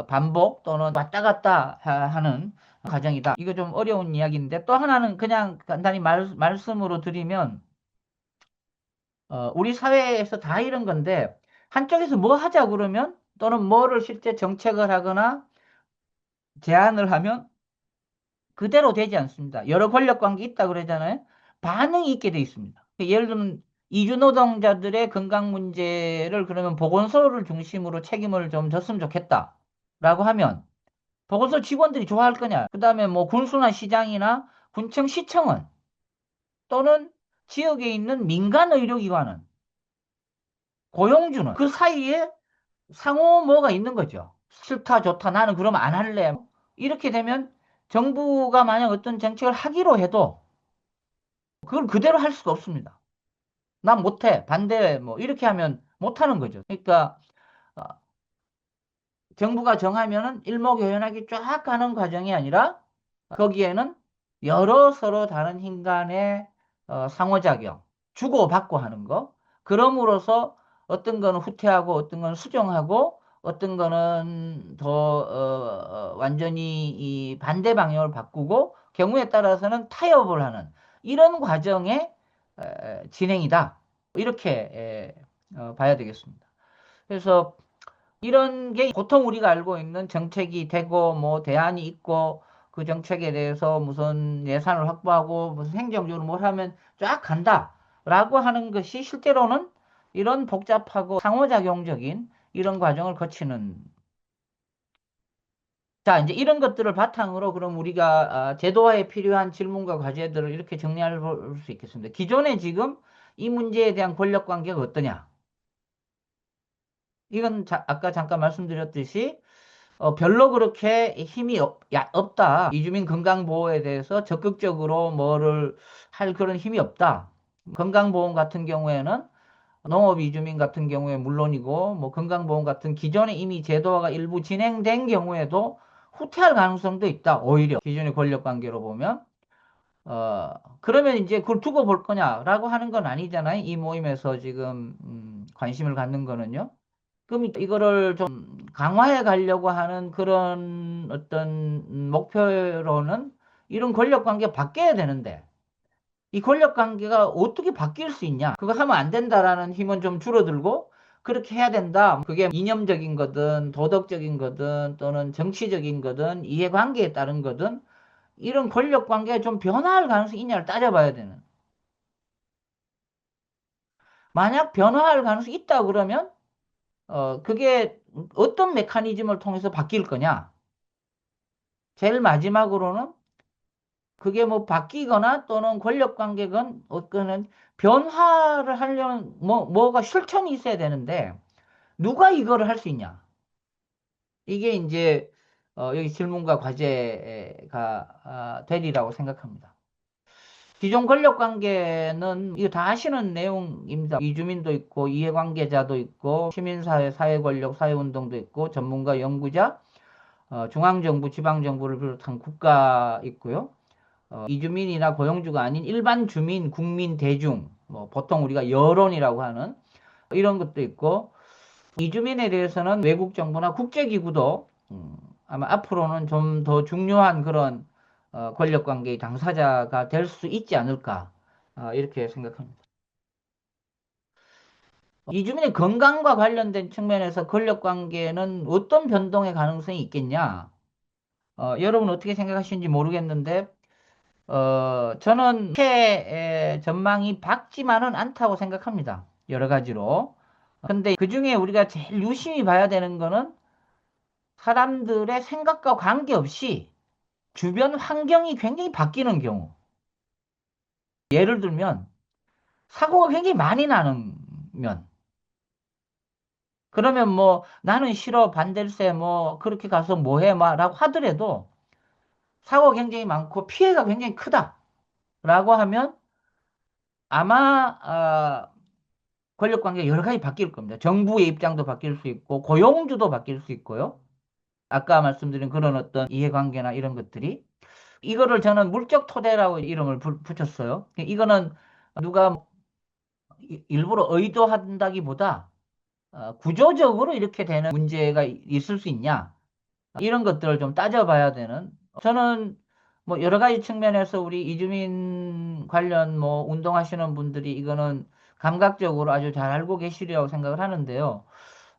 반복 또는 왔다 갔다 하는 과정이다. 이거 좀 어려운 이야기인데 또 하나는 그냥 간단히 말씀으로 드리면 우리 사회에서 다 이런 건데 한쪽에서 뭐 하자 그러면 또는 뭐를 실제 정책을 하거나 제안을 하면 그대로 되지 않습니다. 여러 권력 관계 있다 그러잖아요. 반응이 있게 돼 있습니다. 예를 들면 이주 노동자들의 건강 문제를 그러면 보건소를 중심으로 책임을 좀 졌으면 좋겠다라고 하면 보건소 직원들이 좋아할 거냐? 그다음에 뭐 군수나 시장이나 군청 시청은 또는 지역에 있는 민간 의료기관은 고용주는 그 사이에 상호 뭐가 있는 거죠. 싫다, 좋다, 나는 그러면 안 할래. 이렇게 되면 정부가 만약 어떤 정책을 하기로 해도 그걸 그대로 할 수가 없습니다. 난 못해, 반대, 뭐, 이렇게 하면 못하는 거죠. 그러니까, 어, 정부가 정하면은 일목요연하게 쫙 가는 과정이 아니라 거기에는 여러 서로 다른 인간의 상호작용, 주고받고 하는 거. 그럼으로써 어떤 거는 후퇴하고 어떤 거는 수정하고 어떤 거는 더 완전히 이 반대 방향을 바꾸고 경우에 따라서는 타협을 하는 이런 과정의 진행이다. 이렇게 봐야 되겠습니다. 그래서 이런 게 보통 우리가 알고 있는 정책이 되고 뭐 대안이 있고 그 정책에 대해서 무슨 예산을 확보하고 무슨 행정적으로 뭘 하면 쫙 간다라고 하는 것이 실제로는 이런 복잡하고 상호작용적인 이런 과정을 거치는. 자, 이제 이런 것들을 바탕으로 그럼 우리가 제도화에 필요한 질문과 과제들을 이렇게 정리해 볼 수 있겠습니다. 기존에 지금 이 문제에 대한 권력 관계가 어떠냐? 이건 아까 잠깐 말씀드렸듯이 별로 그렇게 힘이 없다. 이주민 건강보호에 대해서 적극적으로 뭐를 할 그런 힘이 없다. 건강보험 같은 경우에는 농업 이주민 같은 경우에 물론이고, 뭐 건강보험 같은 기존에 이미 제도화가 일부 진행된 경우에도 후퇴할 가능성도 있다. 오히려 기존의 권력 관계로 보면. 그러면 이제 그걸 두고 볼 거냐라고 하는 건 아니잖아요. 이 모임에서 지금, 관심을 갖는 거는요. 그럼 이거를 좀 강화해 가려고 하는 그런 어떤 목표로는 이런 권력 관계가 바뀌어야 되는데 이 권력 관계가 어떻게 바뀔 수 있냐? 그거 하면 안 된다라는 힘은 좀 줄어들고 그렇게 해야 된다. 그게 이념적인 거든 도덕적인 거든 또는 정치적인 거든 이해관계에 따른 거든 이런 권력 관계가 좀 변화할 가능성이 있냐를 따져봐야 되는. 만약 변화할 가능성이 있다 그러면 그게 어떤 메커니즘을 통해서 바뀔 거냐? 제일 마지막으로는 그게 뭐 바뀌거나 또는 권력 관계건 어떤 변화를 하려면 뭐가 실천이 있어야 되는데 누가 이거를 할 수 있냐? 이게 이제 여기 질문과 과제가 되리라고 생각합니다. 기존 권력 관계는 이거 다 아시는 내용입니다. 이주민도 있고 이해관계자도 있고 시민사회, 사회권력, 사회운동도 있고 전문가, 연구자, 중앙정부, 지방정부를 비롯한 국가 있고요. 이주민이나 고용주가 아닌 일반 주민, 국민, 대중, 뭐 보통 우리가 여론이라고 하는 이런 것도 있고 이주민에 대해서는 외국 정부나 국제기구도 아마 앞으로는 좀 더 중요한 그런 권력 관계의 당사자가 될 수 있지 않을까 이렇게 생각합니다. 이주민의 건강과 관련된 측면에서 권력 관계는 어떤 변동의 가능성이 있겠냐? 여러분 어떻게 생각하시는지 모르겠는데 저는 새 전망이 밝지만은 않다고 생각합니다. 여러 가지로. 근데 그 중에 우리가 제일 유심히 봐야 되는 거는 사람들의 생각과 관계없이 주변 환경이 굉장히 바뀌는 경우. 예를 들면 사고가 굉장히 많이 나는 면. 그러면 뭐 나는 싫어 반댈세 뭐 그렇게 가서 뭐해 라고 하더라도 사고가 굉장히 많고 피해가 굉장히 크다라고 하면 아마 권력 관계가 여러 가지 바뀔 겁니다. 정부의 입장도 바뀔 수 있고 고용주도 바뀔 수 있고요. 아까 말씀드린 그런 어떤 이해관계나 이런 것들이 이거를 저는 물적 토대라고 이름을 붙였어요. 이거는 누가 일부러 의도한다기보다 구조적으로 이렇게 되는 문제가 있을 수 있냐 이런 것들을 좀 따져봐야 되는. 저는 뭐 여러 가지 측면에서 우리 이주민 관련 뭐 운동하시는 분들이 이거는 감각적으로 아주 잘 알고 계시리라고 생각을 하는데요.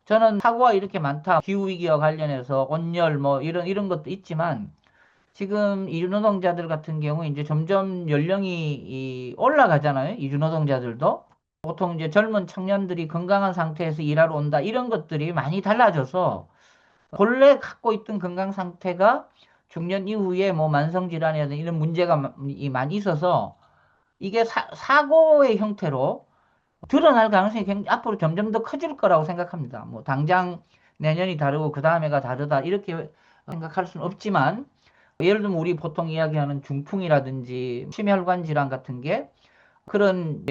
저는 사고가 이렇게 많다. 기후위기와 관련해서 온열 뭐 이런 것도 있지만 지금 이주노동자들 같은 경우 이제 점점 연령이 올라가잖아요. 이주노동자들도. 보통 이제 젊은 청년들이 건강한 상태에서 일하러 온다. 이런 것들이 많이 달라져서 본래 갖고 있던 건강 상태가 중년 이후에 뭐 만성질환이라든 이런 문제가 많이 있어서 이게 사고의 형태로 드러날 가능성이 앞으로 점점 더 커질 거라고 생각합니다. 뭐 당장 내년이 다르고 그 다음해가 다르다 이렇게 생각할 수는 없지만 예를 들면 우리 보통 이야기하는 중풍이라든지 심혈관 질환 같은 게 그런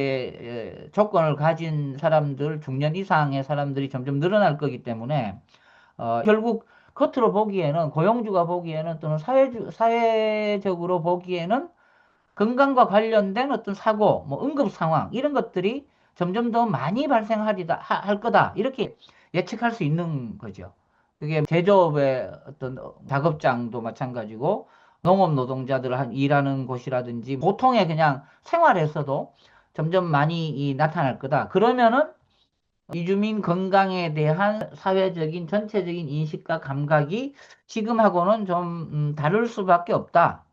조건을 가진 사람들 중년 이상의 사람들이 점점 늘어날 거기 때문에 결국 겉으로 보기에는 고용주가 보기에는 또는 사회적으로 보기에는 건강과 관련된 어떤 사고, 뭐 응급 상황 이런 것들이 점점 더 많이 발생하리다 할 거다 이렇게 예측할 수 있는 거죠. 그게 제조업의 어떤 작업장도 마찬가지고 농업 노동자들 일하는 곳이라든지 보통의 그냥 생활에서도 점점 많이 나타날 거다. 그러면은 이주민 건강에 대한 사회적인 전체적인 인식과 감각이 지금하고는 좀 다를 수밖에 없다.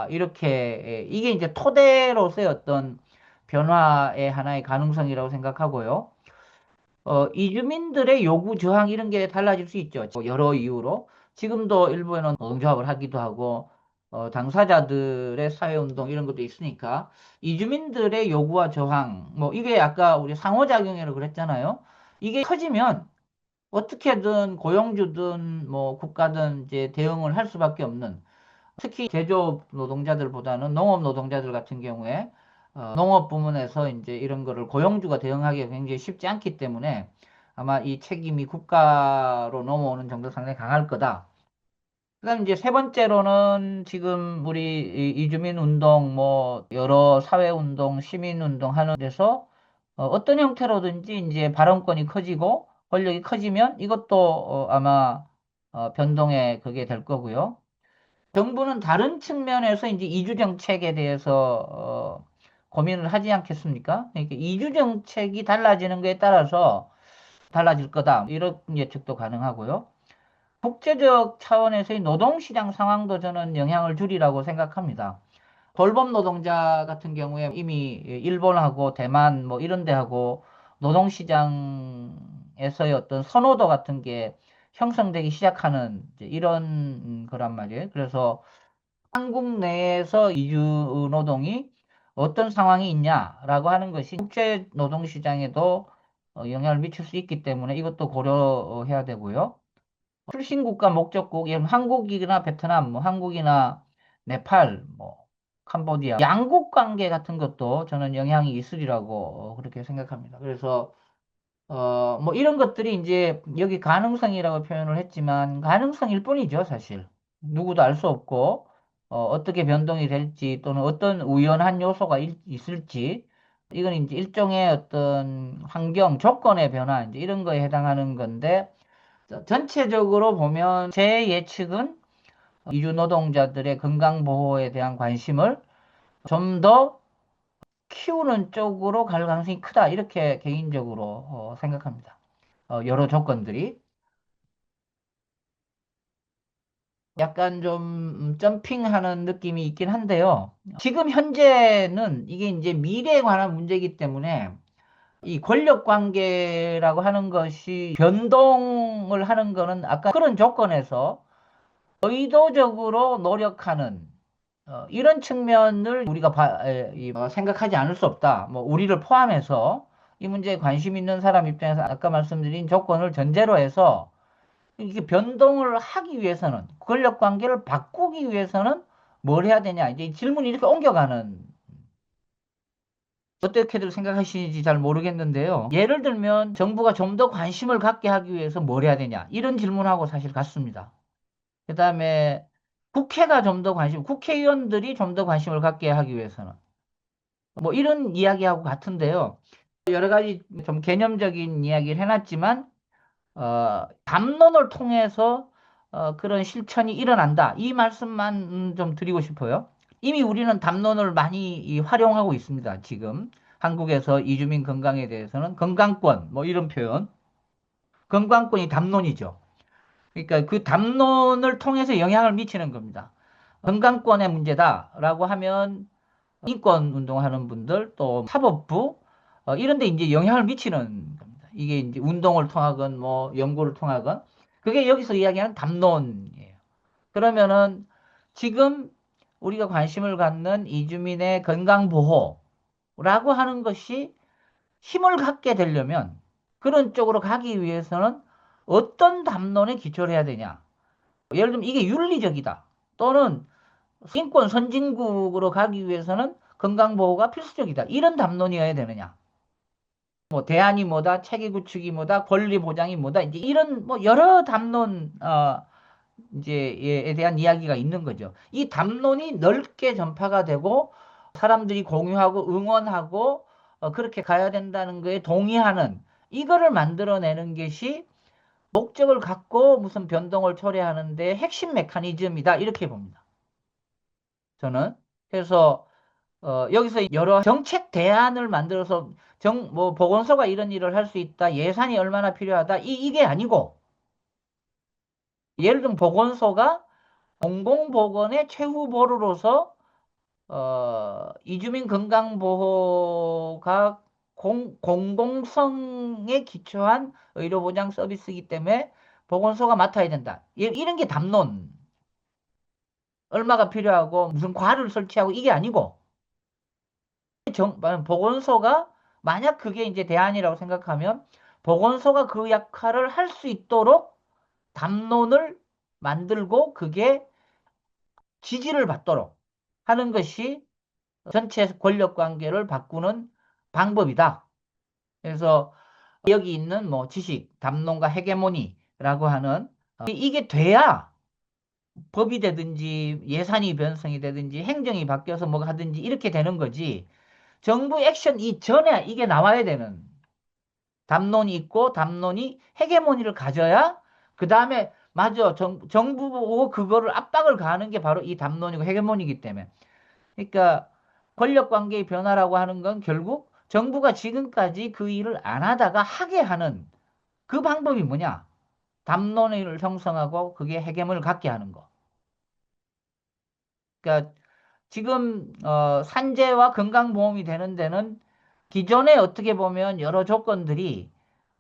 이렇게 이게 이제 토대로서의 어떤 변화의 하나의 가능성이라고 생각하고요. 이주민들의 요구 저항 이런 게 달라질 수 있죠. 뭐 여러 이유로. 지금도 일부에는 노동조합을 하기도 하고 당사자들의 사회운동 이런 것도 있으니까 이주민들의 요구와 저항 뭐 이게 아까 우리 상호작용이라고 그랬잖아요. 이게 커지면 어떻게든 고용주든 뭐 국가든 이제 대응을 할 수밖에 없는 특히 제조업 노동자들보다는 농업 노동자들 같은 경우에 농업 부문에서 이제 이런 거를 고용주가 대응하기가 굉장히 쉽지 않기 때문에 아마 이 책임이 국가로 넘어오는 정도 상당히 강할 거다. 그다음 이제 세 번째로는 지금 우리 이주민 운동 뭐 여러 사회 운동, 시민 운동 하는 데서 어떤 형태로든지 이제 발언권이 커지고 권력이 커지면 이것도 아마 변동의 그게 될 거고요. 정부는 다른 측면에서 이제 이주 정책에 대해서 고민을 하지 않겠습니까? 그러니까 이주 정책이 달라지는 거에 따라서 달라질 거다. 이런 예측도 가능하고요. 국제적 차원에서의 노동시장 상황도 저는 영향을 주리라고 생각합니다. 돌봄 노동자 같은 경우에 이미 일본하고 대만 뭐 이런 데하고 노동시장에서의 어떤 선호도 같은 게 형성되기 시작하는 이제 이런 거란 말이에요. 그래서 한국 내에서 이주 노동이 어떤 상황이 있냐라고 하는 것이 국제 노동시장에도 영향을 미칠 수 있기 때문에 이것도 고려해야 되고요. 출신국가 목적국, 예를 들면 한국이나 베트남, 뭐 한국이나 네팔, 뭐 캄보디아, 양국 관계 같은 것도 저는 영향이 있으리라고 그렇게 생각합니다. 그래서 뭐 이런 것들이 이제 여기 가능성이라고 표현을 했지만 가능성일 뿐이죠, 사실. 누구도 알 수 없고 어떻게 변동이 될지 또는 어떤 우연한 요소가 있을지 이건 이제 일종의 어떤 환경, 조건의 변화 이제 이런 거에 해당하는 건데 전체적으로 보면 제 예측은 이주 노동자들의 건강 보호에 대한 관심을 좀 더 키우는 쪽으로 갈 가능성이 크다. 이렇게 개인적으로 생각합니다. 여러 조건들이. 약간 좀 점핑하는 느낌이 있긴 한데요. 지금 현재는 이게 이제 미래에 관한 문제이기 때문에 이 권력 관계라고 하는 것이 변동을 하는 거는 아까 그런 조건에서 의도적으로 노력하는 이런 측면을 우리가 생각하지 않을 수 없다. 뭐 우리를 포함해서 이 문제에 관심 있는 사람 입장에서 아까 말씀드린 조건을 전제로 해서 이게 변동을 하기 위해서는 권력 관계를 바꾸기 위해서는 뭘 해야 되냐. 이제 질문이 이렇게 옮겨가는 어떻게들 생각하시는지 잘 모르겠는데요. 예를 들면 정부가 좀 더 관심을 갖게 하기 위해서 뭘 해야 되냐. 이런 질문하고 사실 같습니다. 그다음에 국회가 좀 더 국회의원들이 좀 더 관심을 갖게 하기 위해서는 뭐 이런 이야기하고 같은데요. 여러 가지 좀 개념적인 이야기를 해놨지만 담론을 통해서 그런 실천이 일어난다. 이 말씀만 좀 드리고 싶어요. 이미 우리는 담론을 많이 활용하고 있습니다. 지금 한국에서 이주민 건강에 대해서는 건강권 뭐 이런 표현, 건강권이 담론이죠. 그러니까 그 담론을 통해서 영향을 미치는 겁니다. 건강권의 문제다라고 하면 인권 운동하는 분들 또 사법부 이런 데 이제 영향을 미치는 겁니다. 이게 이제 운동을 통하건 뭐 연구를 통하건 그게 여기서 이야기하는 담론이에요. 그러면은 지금 우리가 관심을 갖는 이주민의 건강 보호라고 하는 것이 힘을 갖게 되려면 그런 쪽으로 가기 위해서는 어떤 담론에 기초를 해야 되냐? 예를 들면 이게 윤리적이다. 또는 인권 선진국으로 가기 위해서는 건강보호가 필수적이다. 이런 담론이어야 되느냐. 뭐 대안이 뭐다, 체계 구축이 뭐다, 권리 보장이 뭐다. 이제 이런 뭐 여러 담론 이제에 대한 이야기가 있는 거죠. 이 담론이 넓게 전파가 되고 사람들이 공유하고 응원하고 그렇게 가야 된다는 거에 동의하는 이거를 만들어내는 것이 목적을 갖고 무슨 변동을 초래하는데 핵심 메커니즘이다. 이렇게 봅니다. 저는. 그래서 여기서 여러 정책 대안을 만들어서 뭐 보건소가 이런 일을 할 수 있다. 예산이 얼마나 필요하다. 이게 아니고 예를 들면 보건소가 공공보건의 최후보루로서 이주민 건강보호가 공공성에 기초한 의료보장 서비스이기 때문에 보건소가 맡아야 된다. 이런 게 담론. 얼마가 필요하고 무슨 과를 설치하고 이게 아니고 보건소가 만약 그게 이제 대안이라고 생각하면 보건소가 그 역할을 할 수 있도록 담론을 만들고 그게 지지를 받도록 하는 것이 전체 권력 관계를 바꾸는 방법이다. 그래서 여기 있는 뭐 지식, 담론과 헤게모니라고 하는 이게 돼야 법이 되든지 예산이 변성이 되든지 행정이 바뀌어서 뭐 하든지 이렇게 되는 거지. 정부 액션 이전에 이게 나와야 되는 담론이 있고 담론이 헤게모니를 가져야 그 다음에 맞아 정부 보고 그거를 압박을 가하는 게 바로 이 담론이고 헤게모니이기 때문에 그러니까 권력 관계의 변화라고 하는 건 결국 정부가 지금까지 그 일을 안 하다가 하게 하는 그 방법이 뭐냐? 담론을 형성하고 그게 해결을 갖게 하는 거. 그러니까 지금 산재와 건강보험이 되는 데는 기존에 어떻게 보면 여러 조건들이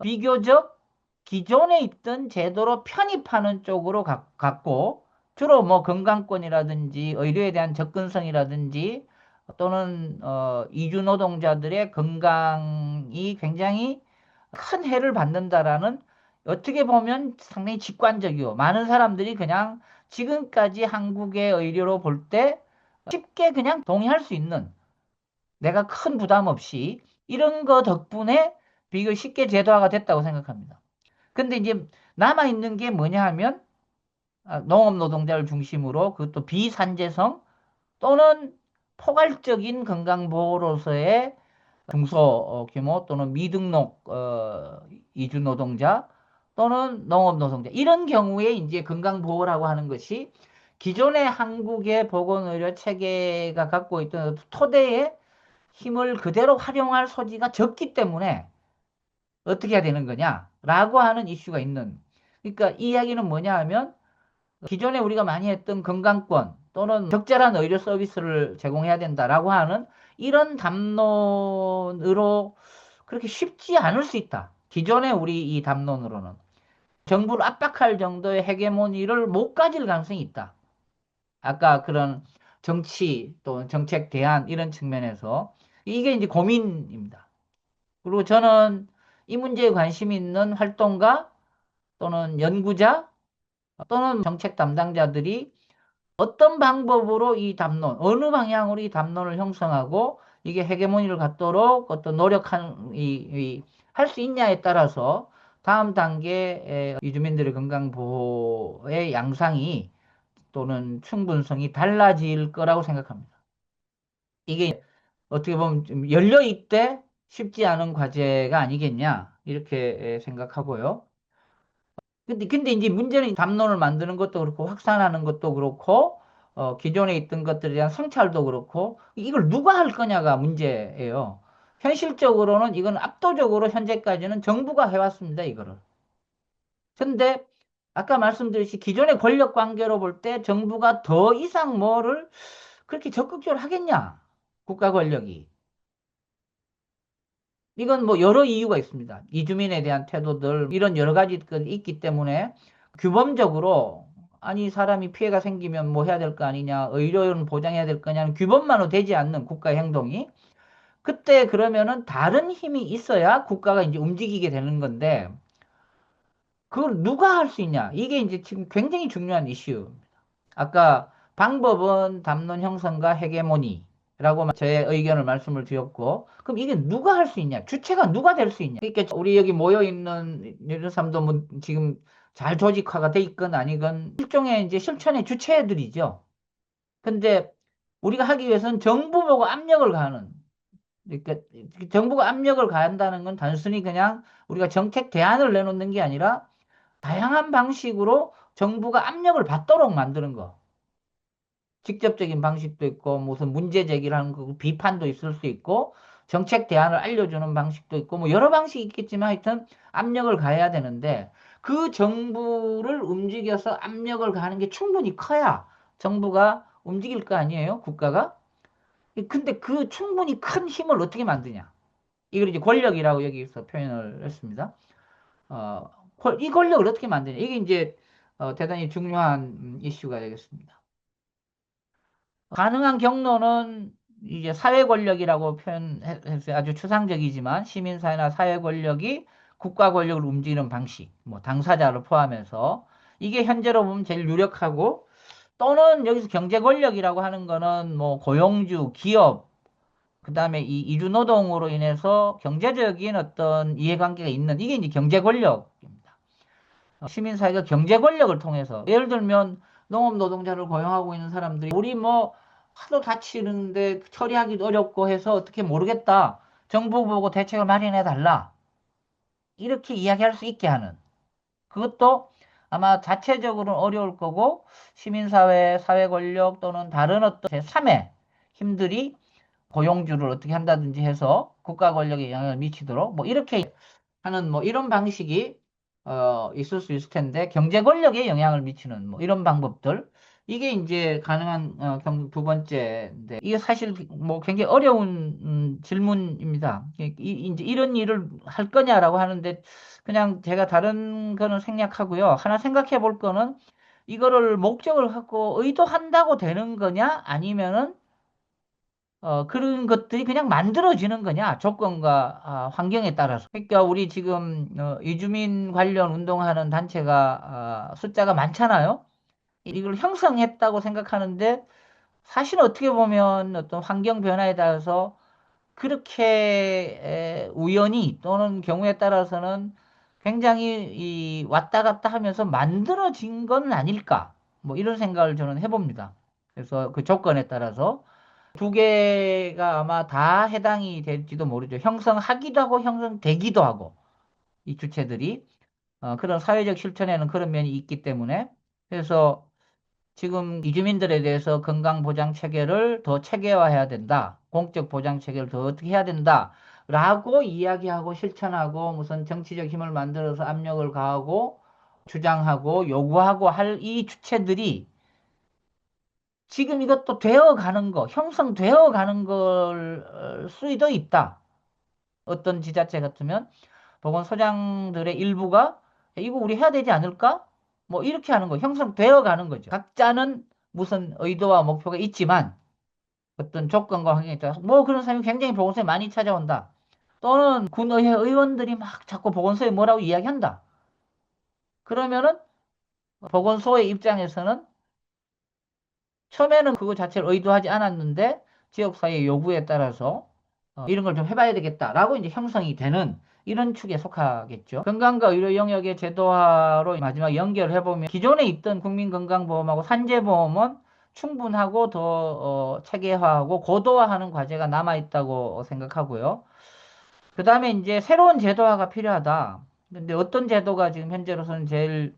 비교적 기존에 있던 제도로 편입하는 쪽으로 갔고 주로 뭐 건강권이라든지 의료에 대한 접근성이라든지 또는 이주 노동자들의 건강이 굉장히 큰 해를 받는다라는 어떻게 보면 상당히 직관적이고 많은 사람들이 그냥 지금까지 한국의 의료로 볼 때 쉽게 그냥 동의할 수 있는 내가 큰 부담 없이 이런 거 덕분에 비교 쉽게 제도화가 됐다고 생각합니다. 근데 이제 남아있는 게 뭐냐 하면 농업 노동자를 중심으로 그것도 비산재성 또는 포괄적인 건강보호로서의 중소규모 또는 미등록 이주 노동자 또는 농업 노동자 이런 경우에 이제 건강보호라고 하는 것이 기존의 한국의 보건의료 체계가 갖고 있던 토대의 힘을 그대로 활용할 소지가 적기 때문에 어떻게 해야 되는 거냐라고 하는 이슈가 있는. 그러니까 이 이야기는 뭐냐 하면 기존에 우리가 많이 했던 건강권 또는 적절한 의료 서비스를 제공해야 된다라고 하는 이런 담론으로 그렇게 쉽지 않을 수 있다. 기존의 우리 이 담론으로는. 정부를 압박할 정도의 헤게모니를 못 가질 가능성이 있다. 아까 그런 정치 또는 정책 대안 이런 측면에서 이게 이제 고민입니다. 그리고 저는 이 문제에 관심 있는 활동가 또는 연구자 또는 정책 담당자들이 어떤 방법으로 이 담론, 어느 방향으로 이 담론을 형성하고 이게 헤게모니를 갖도록 어떤 노력한, 할 수 있냐에 따라서 다음 단계 이주민들의 건강 보호의 양상이 또는 충분성이 달라질 거라고 생각합니다. 이게 어떻게 보면 좀 열려 있되 쉽지 않은 과제가 아니겠냐 이렇게 생각하고요. 근데 이제 문제는 담론을 만드는 것도 그렇고 확산하는 것도 그렇고 기존에 있던 것들에 대한 성찰도 그렇고 이걸 누가 할 거냐가 문제예요. 현실적으로는 이건 압도적으로 현재까지는 정부가 해왔습니다, 이거를. 근데 아까 말씀드렸듯이 기존의 권력 관계로 볼 때 정부가 더 이상 뭐를 그렇게 적극적으로 하겠냐? 국가 권력이. 이건 뭐 여러 이유가 있습니다. 이주민에 대한 태도들, 이런 여러 가지 것이 있기 때문에 규범적으로, 아니, 사람이 피해가 생기면 뭐 해야 될 거 아니냐, 의료는 보장해야 될 거냐는 규범만으로 되지 않는 국가 행동이, 그때 그러면은 다른 힘이 있어야 국가가 이제 움직이게 되는 건데, 그걸 누가 할 수 있냐? 이게 이제 지금 굉장히 중요한 이슈. 아까 방법은 담론 형성과 헤게모니라고 제 의견을 말씀을 드렸고, 그럼 이게 누가 할 수 있냐? 주체가 누가 될 수 있냐? 그러니까 우리 여기 모여 있는 이런 사람도 뭐 지금 잘 조직화가 돼 있건 아니건 일종의 이제 실천의 주체들이죠. 근데 우리가 하기 위해서는 정부 보고 압력을 가하는, 그러니까 정부가 압력을 가한다는 건 단순히 그냥 우리가 정책 대안을 내놓는 게 아니라 다양한 방식으로 정부가 압력을 받도록 만드는 거. 직접적인 방식도 있고 무슨 문제 제기를 하는 거 비판도 있을 수 있고 정책 대안을 알려주는 방식도 있고 뭐 여러 방식이 있겠지만 하여튼 압력을 가해야 되는데 그 정부를 움직여서 압력을 가하는 게 충분히 커야 정부가 움직일 거 아니에요? 국가가? 근데 그 충분히 큰 힘을 어떻게 만드냐? 이걸 이제 권력이라고 여기서 표현을 했습니다. 어, 이 권력을 어떻게 만드냐? 이게 이제 대단히 중요한 이슈가 되겠습니다. 가능한 경로는 이제 사회 권력이라고 표현했어요. 아주 추상적이지만 시민사회나 사회 권력이 국가 권력을 움직이는 방식, 뭐 당사자를 포함해서 이게 현재로 보면 제일 유력하고 또는 여기서 경제 권력이라고 하는 거는 뭐 고용주, 기업, 그다음에 이 이주 노동으로 인해서 경제적인 어떤 이해관계가 있는 이게 이제 경제 권력입니다. 시민사회가 경제 권력을 통해서 예를 들면 농업 노동자를 고용하고 있는 사람들이 우리 뭐 하도 다치는데 처리하기도 어렵고 해서 어떻게 모르겠다. 정부 보고 대책을 마련해 달라. 이렇게 이야기할 수 있게 하는. 그것도 아마 자체적으로는 어려울 거고 시민사회, 사회 권력 또는 다른 어떤 제3의 힘들이 고용주를 어떻게 한다든지 해서 국가 권력에 영향을 미치도록 뭐 이렇게 하는 뭐 이런 방식이 있을 수 있을 텐데 경제 권력에 영향을 미치는 뭐 이런 방법들 이게 이제 가능한 두 번째인데 이게 사실 뭐 굉장히 어려운 질문입니다. 이제 이런 일을 할 거냐라고 하는데 그냥 제가 다른 거는 생략하고요. 하나 생각해 볼 거는 이거를 목적을 갖고 의도한다고 되는 거냐 아니면은 그런 것들이 그냥 만들어지는 거냐, 조건과 환경에 따라서. 그러니까 우리 지금 이주민 관련 운동하는 단체가 숫자가 많잖아요. 이걸 형성했다고 생각하는데 사실 어떻게 보면 어떤 환경 변화에 따라서 그렇게 우연히 또는 경우에 따라서는 굉장히 이 왔다 갔다 하면서 만들어진 건 아닐까. 뭐 이런 생각을 저는 해봅니다. 그래서 그 조건에 따라서. 두 개가 아마 다 해당이 될지도 모르죠. 형성하기도 하고 형성되기도 하고 이 주체들이 그런 사회적 실천에는 그런 면이 있기 때문에 그래서 지금 이주민들에 대해서 건강보장 체계를 더 체계화해야 된다. 공적 보장 체계를 더 어떻게 해야 된다. 라고 이야기하고 실천하고 무슨 정치적 힘을 만들어서 압력을 가하고 주장하고 요구하고 할 이 주체들이 지금 이것도 되어 가는 거, 형성되어 가는 걸 수도 있다. 어떤 지자체 같으면 보건소장들의 일부가 이거 우리 해야 되지 않을까? 뭐 이렇게 하는 거, 형성되어 가는 거죠. 각자는 무슨 의도와 목표가 있지만 어떤 조건과 환경에 따라서 뭐 그런 사람이 굉장히 보건소에 많이 찾아온다. 또는 군의회 의원들이 막 자꾸 보건소에 뭐라고 이야기한다. 그러면은 보건소의 입장에서는 처음에는 그거 자체를 의도하지 않았는데 지역사회의 요구에 따라서 이런 걸 좀 해봐야 되겠다라고 이제 형성이 되는 이런 축에 속하겠죠. 건강과 의료 영역의 제도화로 마지막 연결해보면 기존에 있던 국민건강보험하고 산재보험은 충분하고 더 체계화하고 고도화하는 과제가 남아있다고 생각하고요. 그 다음에 이제 새로운 제도화가 필요하다. 근데 어떤 제도가 지금 현재로서는 제일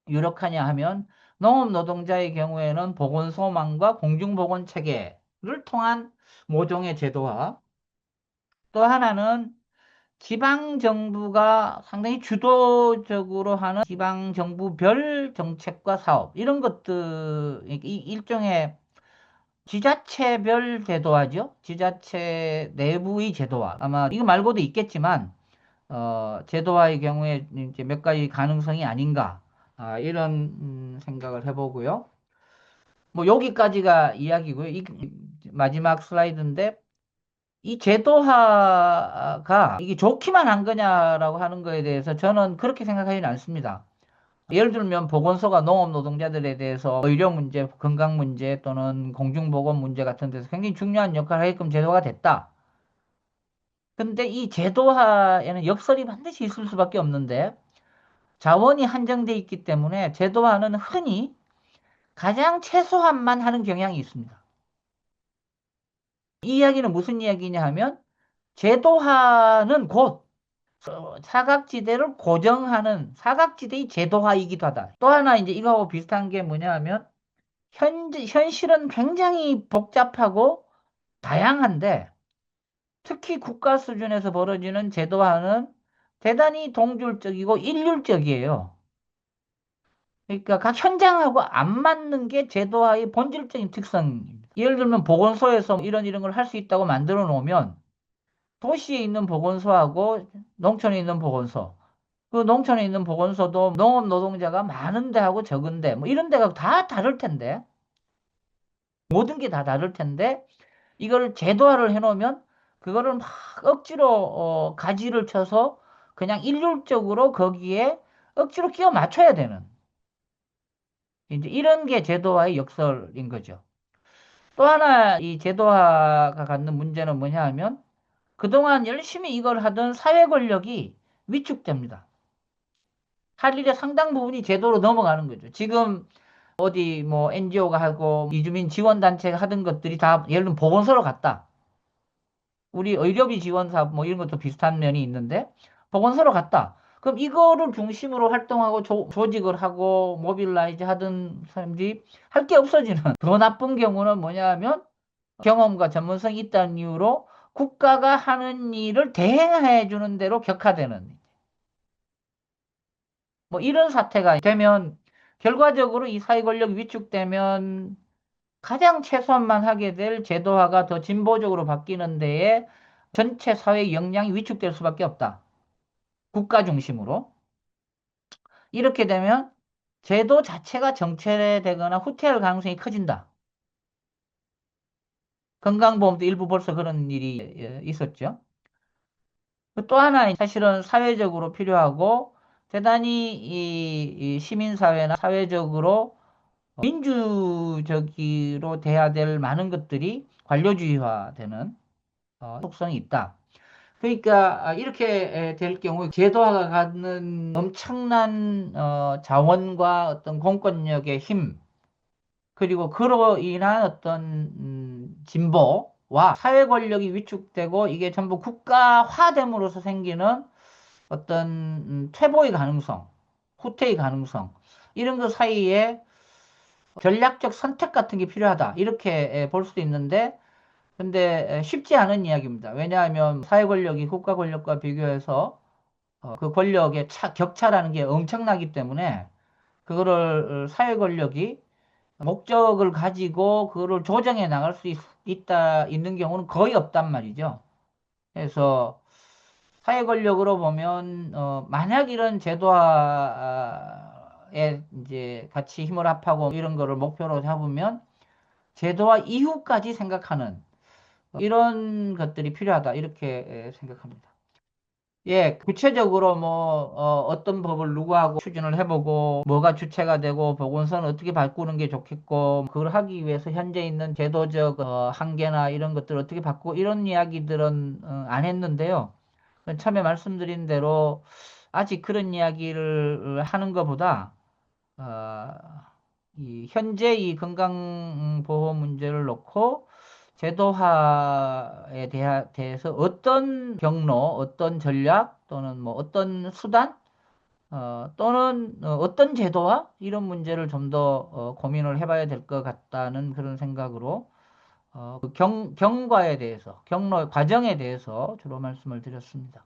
유력하냐 하면 농업 노동자의 경우에는 보건소망과 공중보건 체계를 통한 모종의 제도화. 또 하나는 지방 정부가 상당히 주도적으로 하는 지방 정부별 정책과 사업 이런 것들 일종의 지자체별 제도화죠. 지자체 내부의 제도화. 아마 이거 말고도 있겠지만 제도화의 경우에 이제 몇 가지 가능성이 아닌가 이런 생각을 해보고요. 뭐 여기까지가 이야기고요. 마지막 슬라이드인데 이 제도화가 이게 좋기만 한 거냐라고 하는 거에 대해서 저는 그렇게 생각하지는 않습니다. 예를 들면 보건소가 농업 노동자들에 대해서 의료 문제, 건강 문제 또는 공중보건 문제 같은 데서 굉장히 중요한 역할을 하게끔 제도가 됐다. 근데 이 제도화에는 역설이 반드시 있을 수밖에 없는데 자원이 한정돼 있기 때문에 제도화는 흔히 가장 최소한만 하는 경향이 있습니다. 이 이야기는 무슨 이야기냐 하면 제도화는 곧 사각지대를 고정하는 사각지대의 제도화이기도 하다. 또 하나 이제 이거하고 비슷한 게 뭐냐 하면 현실은 굉장히 복잡하고 다양한데 특히 국가 수준에서 벌어지는 제도화는 대단히 동질적이고 일률적이에요. 그러니까 각 현장하고 안 맞는 게 제도화의 본질적인 특성입니다. 예를 들면 보건소에서 이런 걸 할 수 있다고 만들어 놓으면 도시에 있는 보건소하고 농촌에 있는 보건소 그 농촌에 있는 보건소도 농업 노동자가 많은 데하고 적은 데, 뭐 이런 데가 다 다를 텐데, 모든 게 다 다를 텐데, 이걸 제도화를 해놓으면, 그거를 막 억지로, 가지를 쳐서 그냥 일률적으로 거기에 억지로 끼워 맞춰야 되는, 이제 이런 게 제도화의 역설인 거죠. 또 하나 이 제도화가 갖는 문제는 뭐냐 하면, 그동안 열심히 이걸 하던 사회 권력이 위축됩니다. 할 일의 상당 부분이 제도로 넘어가는 거죠. 지금 어디 뭐 NGO가 하고 이주민 지원단체가 하던 것들이 다 예를 들면 보건소로 갔다. 우리 의료비 지원 사업 뭐 이런 것도 비슷한 면이 있는데 보건소로 갔다. 그럼 이거를 중심으로 활동하고 조직을 하고 모빌라이즈 하던 사람들이 할 게 없어지는 더 나쁜 경우는 뭐냐 하면 경험과 전문성이 있다는 이유로 국가가 하는 일을 대행해 주는 대로 격화되는 뭐 이런 사태가 되면 결과적으로 이 사회 권력이 위축되면 가장 최소한만 하게 될 제도화가 더 진보적으로 바뀌는 데에 전체 사회의 역량이 위축될 수밖에 없다. 국가 중심으로. 이렇게 되면 제도 자체가 정체되거나 후퇴할 가능성이 커진다. 건강보험도 일부 벌써 그런 일이 있었죠. 또 하나 사실은 사회적으로 필요하고 대단히 이 시민사회나 사회적으로 민주적으로 돼야 될 많은 것들이 관료주의화되는 속성이 있다. 그러니까 이렇게 될 경우 제도화가 갖는 엄청난 자원과 어떤 공권력의 힘 그리고 그로 인한 어떤 진보와 사회 권력이 위축되고 이게 전부 국가화됨으로써 생기는 어떤 퇴보의 가능성, 후퇴의 가능성 이런 것 사이에 전략적 선택 같은 게 필요하다 이렇게 볼 수도 있는데 근데 쉽지 않은 이야기입니다. 왜냐하면 사회 권력이 국가 권력과 비교해서 그 권력의 격차라는 게 엄청나기 때문에 그거를 사회 권력이 목적을 가지고 그거를 조정해 나갈 수 있는 경우는 거의 없단 말이죠. 그래서 사회 권력으로 보면 만약 이런 제도화에 이제 같이 힘을 합하고 이런 거를 목표로 잡으면 제도화 이후까지 생각하는 이런 것들이 필요하다 이렇게 생각합니다. 예, 구체적으로 뭐 어떤 법을 누구하고 추진을 해보고 뭐가 주체가 되고 보건소는 어떻게 바꾸는 게 좋겠고 그걸 하기 위해서 현재 있는 제도적 한계나 이런 것들을 어떻게 바꾸고 이런 이야기들은 안 했는데요. 처음에 말씀드린 대로 아직 그런 이야기를 하는 것보다 어, 이 현재 이 건강보험 문제를 놓고 제도화에 대해서 어떤 경로, 어떤 전략 또는 뭐 어떤 수단 또는 어떤 제도화 이런 문제를 좀 더 고민을 해봐야 될 것 같다는 그런 생각으로 그 경과에 대해서 경로 과정에 대해서 주로 말씀을 드렸습니다.